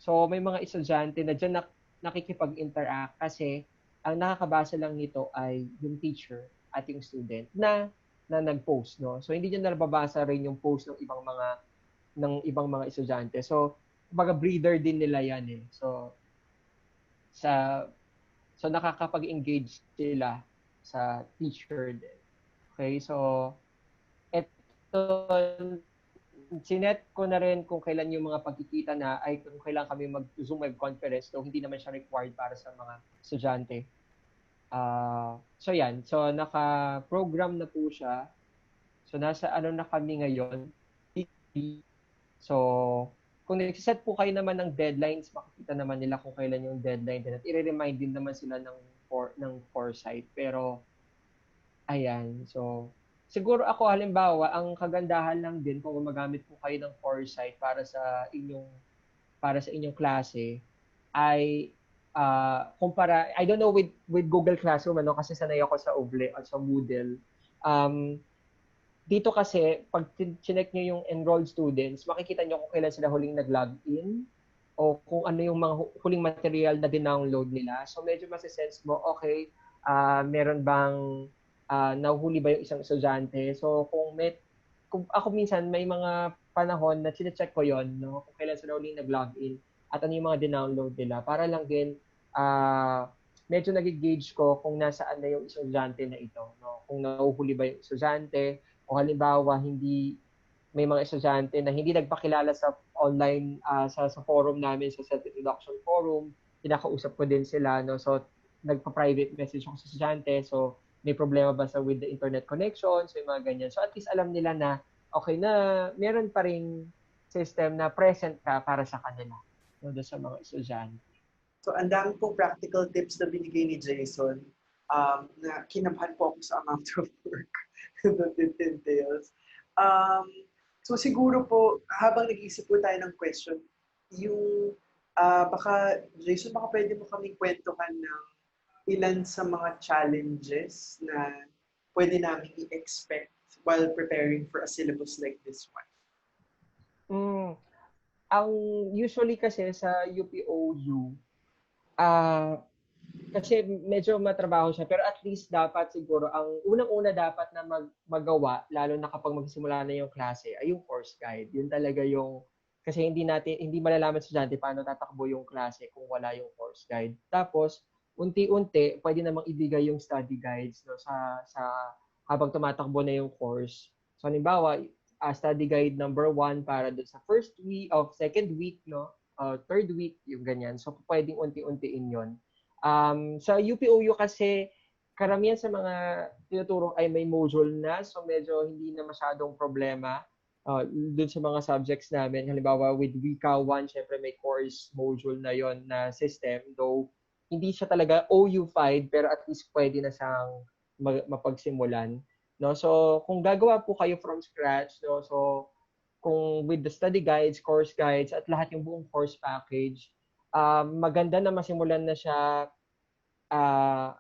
So, may mga estudyante na dyan nakikipag-interact kasi ang nakakabasa lang nito ay yung teacher at yung student na nag-post, no? So, hindi niya nababasa rin yung post ng ibang mga estudyante. So, kumbaga breeder din nila yan eh. Sa So, nakakapag-engage sila sa teacher din. Okay, so, ito, sinet ko na rin kung kailan yung mga pagkikita na, ay kung kailan kami mag-Zoom web conference, so hindi naman siya required para sa mga estudyante. So, yan. So, naka-program na po siya. So, nasa ano na kami ngayon. So, kung nag-set po kayo naman ng deadlines, makikita naman nila kung kailan yung deadline din. At i-remind din naman sila ng foresight. Pero, ayan. So, siguro ako halimbawa, ang kagandahan lang din kung gumagamit po kayo ng foresight para sa inyong klase ay kumpara, I don't know with Google Classroom, ano, kasi sanay ako sa Oble at sa Moodle. Dito kasi, pag chinek nyo yung enrolled students, makikita nyo kung kailan sila huling nag-login o kung ano yung mga huling material na dinownload nila. So, medyo masisense mo, okay, meron bang, nahuhuli ba yung isang estudyante? So, kung ako minsan, may mga panahon na chinecheck ko yon, no? Kung kailan sila huling nag-login at ano yung mga dinownload nila. Para lang din, medyo nag-gauge ko kung nasaan na yung estudyante na ito. No? Kung nahuhuli ba yung estudyante, o halimbawa may mga estudyante na hindi nagpakilala sa online sa forum namin, sa self-introduction forum, kinakausap ko din sila, no? So nagpa-private message ako sa estudyante, so may problema ba with the internet connection, so yung mga ganyan. So at least alam nila na okay na meron pa ring system na present ka para sa kanila, no, doon sa mga estudyante. So, ang dami pong practical tips na binigay ni Jason na kinamhan po ako sa amount of work that it entails. So, siguro po, habang nag-iisip po tayo ng question, yung Jason, baka pwede mo kaming kwentuhan ng ilan sa mga challenges na pwede namin i-expect while preparing for a syllabus like this one. Ang usually kasi sa UPOU, kasi medyo matrabaho siya, pero at least dapat siguro, ang unang-una dapat na magawa, lalo na kapag magsimula na yung klase, ay yung course guide. Yun talaga yung, kasi hindi malalaman sa estudyante paano tatakbo yung klase kung wala yung course guide. Tapos, unti-unti, pwede namang ibigay yung study guides, no, sa habang tumatakbo na yung course. So, halimbawa, study guide number 1 para doon sa first week, second week, no, third week, yung ganyan. So, pwedeng unti-untiin yun. Sa UPOU kasi, karamihan sa mga tinuturo ay may module na, so medyo hindi na masyadong problema dun sa mga subjects namin. Halimbawa, with Wika 1, syempre may course module na yon na system, though hindi siya talaga OU-fied, pero at least pwede na siyang mapagsimulan. No? So, kung gagawa po kayo from scratch, no? So, kung with the study guides, course guides, at lahat yung buong course package, maganda na masimulan na siya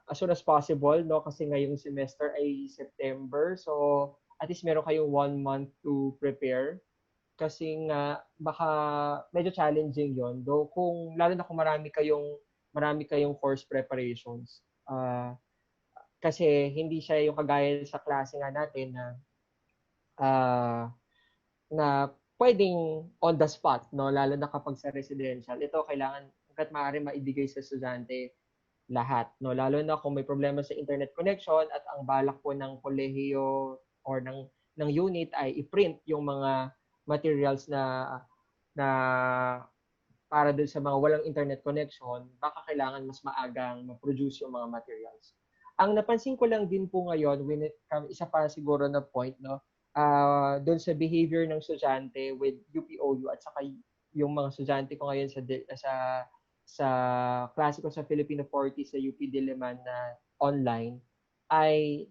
as soon as possible, no? Kasi ngayong semester ay September. So, at least meron kayong 1 month to prepare. Kasi nga, baka medyo challenging yon. Though, lalo na kung marami kayong course preparations. Kasi hindi siya yung kagaya sa klase nga natin na pwedeng on the spot, no? Lalo na kapag sa residential. Ito, kailangan hangga't maaari maibigay sa estudyante lahat, no? Lalo na kung may problema sa internet connection at ang balak po ng kolehiyo or ng unit ay i-print yung mga materials na para doon sa mga walang internet connection, baka kailangan mas maagang ma-produce yung mga materials. Ang napansin ko lang din po ngayon, isa pa siguro na point, no? Doon sa behavior ng estudyante with UPOU at saka yung mga estudyante ko ngayon sa klase ko sa Filipino 40 sa UP Diliman na online, ay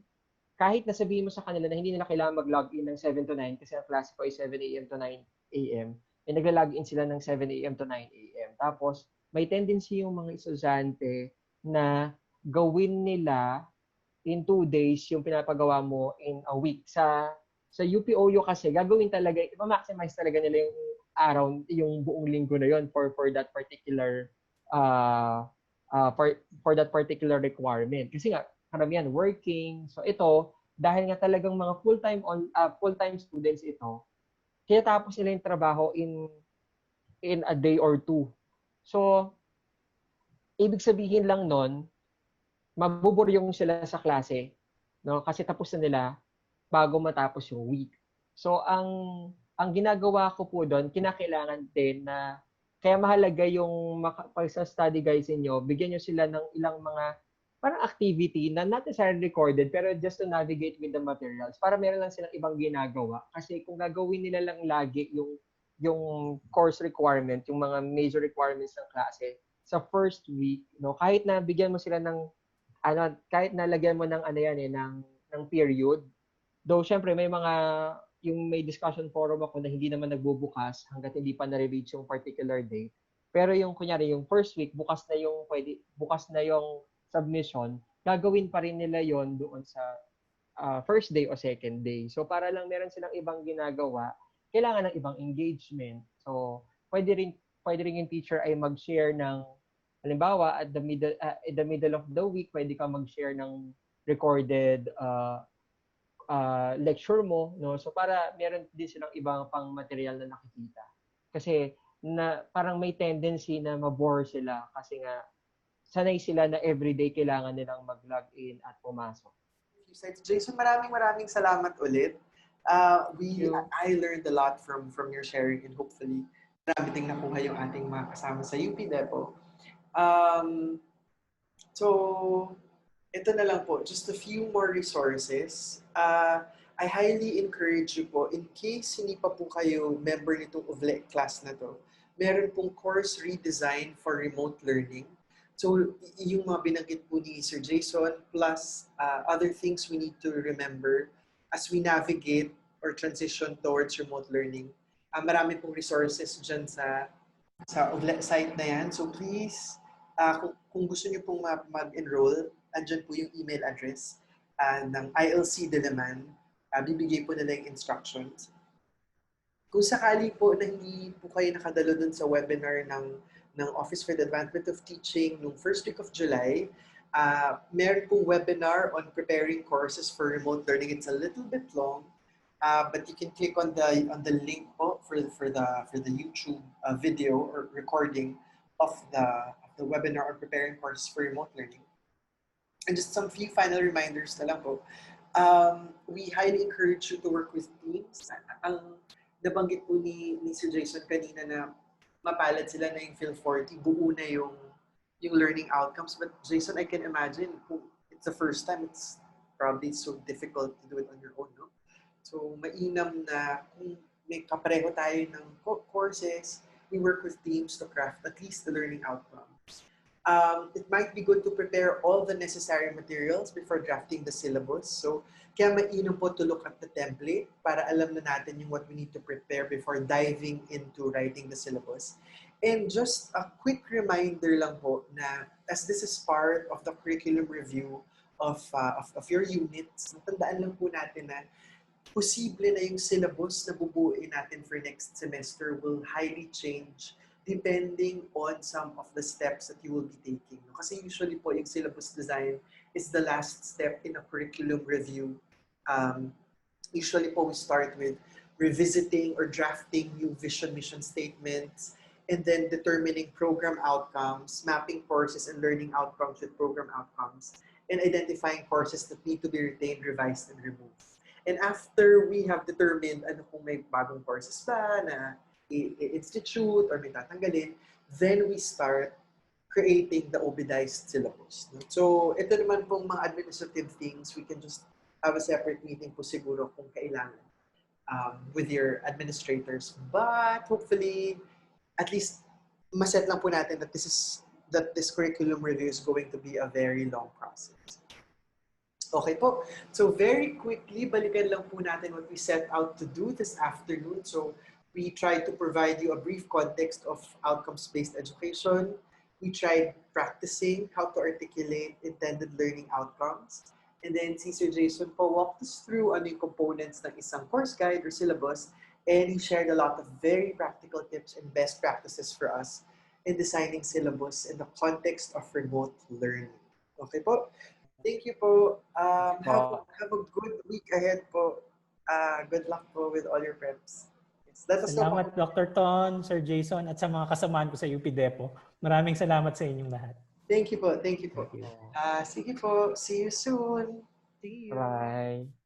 kahit nasabihin mo sa kanila na hindi nila kailangan mag-login ng 7 to 9 kasi ang klase ko ay 7 a.m. to 9 a.m., eh nagla-login sila ng 7 a.m. to 9 a.m. Tapos, may tendency yung mga estudyante na gawin nila in 2 days yung pinapagawa mo in a week. Sa UPOU kasi, gagawin talaga, ipa-maximize talaga nila yung araw, yung buong linggo na yon for that particular for that particular requirement. Kasi nga, karamihan working. So ito, dahil nga talagang mga full-time students ito, kaya tapos nila yung trabaho in a day or two. So, ibig sabihin lang nun, mabuburyong sila sa klase, no? Kasi tapos na nila bago matapos yung week. So, ang ginagawa ko po doon, kinakailangan din na kaya mahalaga yung pag sa study guides niyo, bigyan niyo sila ng ilang mga parang activity na not necessarily recorded pero just to navigate with the materials para meron lang silang ibang ginagawa. Kasi kung gagawin nila lang lagi yung course requirement, yung mga major requirements ng klase sa first week, no, kahit na bigyan mo sila ng kahit na lagyan mo ng yan ng period, though syempre may mga yung may discussion forum ako na hindi naman nagbubukas hangga't hindi pa na-reach yung particular date. Pero yung kunyari yung first week bukas na yung submission, gagawin pa rin nila yon doon sa first day o second day. So para lang meron silang ibang ginagawa, kailangan ng ibang engagement. So pwede rin yung teacher ay mag-share ng halimbawa at the middle of the week pwede ka mag-share ng recorded lecture mo, no? So para meron din silang ibang pang material na nakikita. Kasi parang may tendency na mabore sila kasi nga sanay sila na everyday kailangan nilang mag-log in at pumasok. Jason, maraming salamat ulit. I learned a lot from your sharing and hopefully marami ding nakuha yung ating mga kasama sa UP Depo. So, ito na lang po, just a few more resources. I highly encourage you po, in case hindi pa po kayo member nitong UVLE class na to, meron pong course redesign for remote learning. So, yung mga binanggit po ni Sir Jason, plus other things we need to remember as we navigate or transition towards remote learning. Marami pong resources dyan sa UVLE site na yan. So, please, kung gusto niyo pong mag-enroll, andyan po yung email address ng ILC Diliman. Bibigay po nila yung instructions. Kung sakali po na hindi po kayo nakadalo dun sa webinar ng Office for the Advancement of Teaching noong first week of July, meron pong webinar on preparing courses for remote learning. It's a little bit long, but you can click on the link po for the YouTube video or recording of the webinar on preparing courses for remote learning. And just some few final reminders na lang po. We highly encourage you to work with teams. Ang nabanggit po ni Sir Jason kanina na mapalad sila na yung Phil 40, buo na yung learning outcomes. But Jason, I can imagine kung it's the first time, it's probably so difficult to do it on your own, no? So mainam na kung may kapareho tayo ng courses, we work with teams to craft at least the learning outcomes. It might be good to prepare all the necessary materials before drafting the syllabus. So, kaya mainam po to look at the template para alam na natin yung what we need to prepare before diving into writing the syllabus. And just a quick reminder lang po na as this is part of the curriculum review of your units, tandaan lang po natin na posible na yung syllabus na bubuuin natin for next semester will highly change depending on some of the steps that you will be taking. Kasi usually po yung syllabus design is the last step in a curriculum review. Usually po we start with revisiting or drafting new vision mission statements and then determining program outcomes, mapping courses and learning outcomes with program outcomes, and identifying courses that need to be retained, revised, and removed. And after we have determined ano kung may bagong courses ba na i-institute or may tatanggalin, then we start creating the OBDized syllabus. So, ito naman pong mga administrative things, we can just have a separate meeting po siguro kung kailangan with your administrators. But hopefully, at least maset lang po natin that this curriculum review is going to be a very long process. Okay po. So very quickly, balikan lang po natin what we set out to do this afternoon. So we tried to provide you a brief context of outcomes-based education. We tried practicing how to articulate intended learning outcomes. And then si Sir Jason po walked us through ano yung components ng isang course guide or syllabus. And he shared a lot of very practical tips and best practices for us in designing syllabus in the context of remote learning. Okay po? Thank you po. Have a good week ahead po. Good luck po with all your preps. Yes, let us know po. Salamat Dr. Ton, Sir Jason, at sa mga kasamaan ko sa UP Depo. Maraming salamat sa inyong lahat. Thank you po. Thank you po. Thank you. Sige po. See you soon. Bye.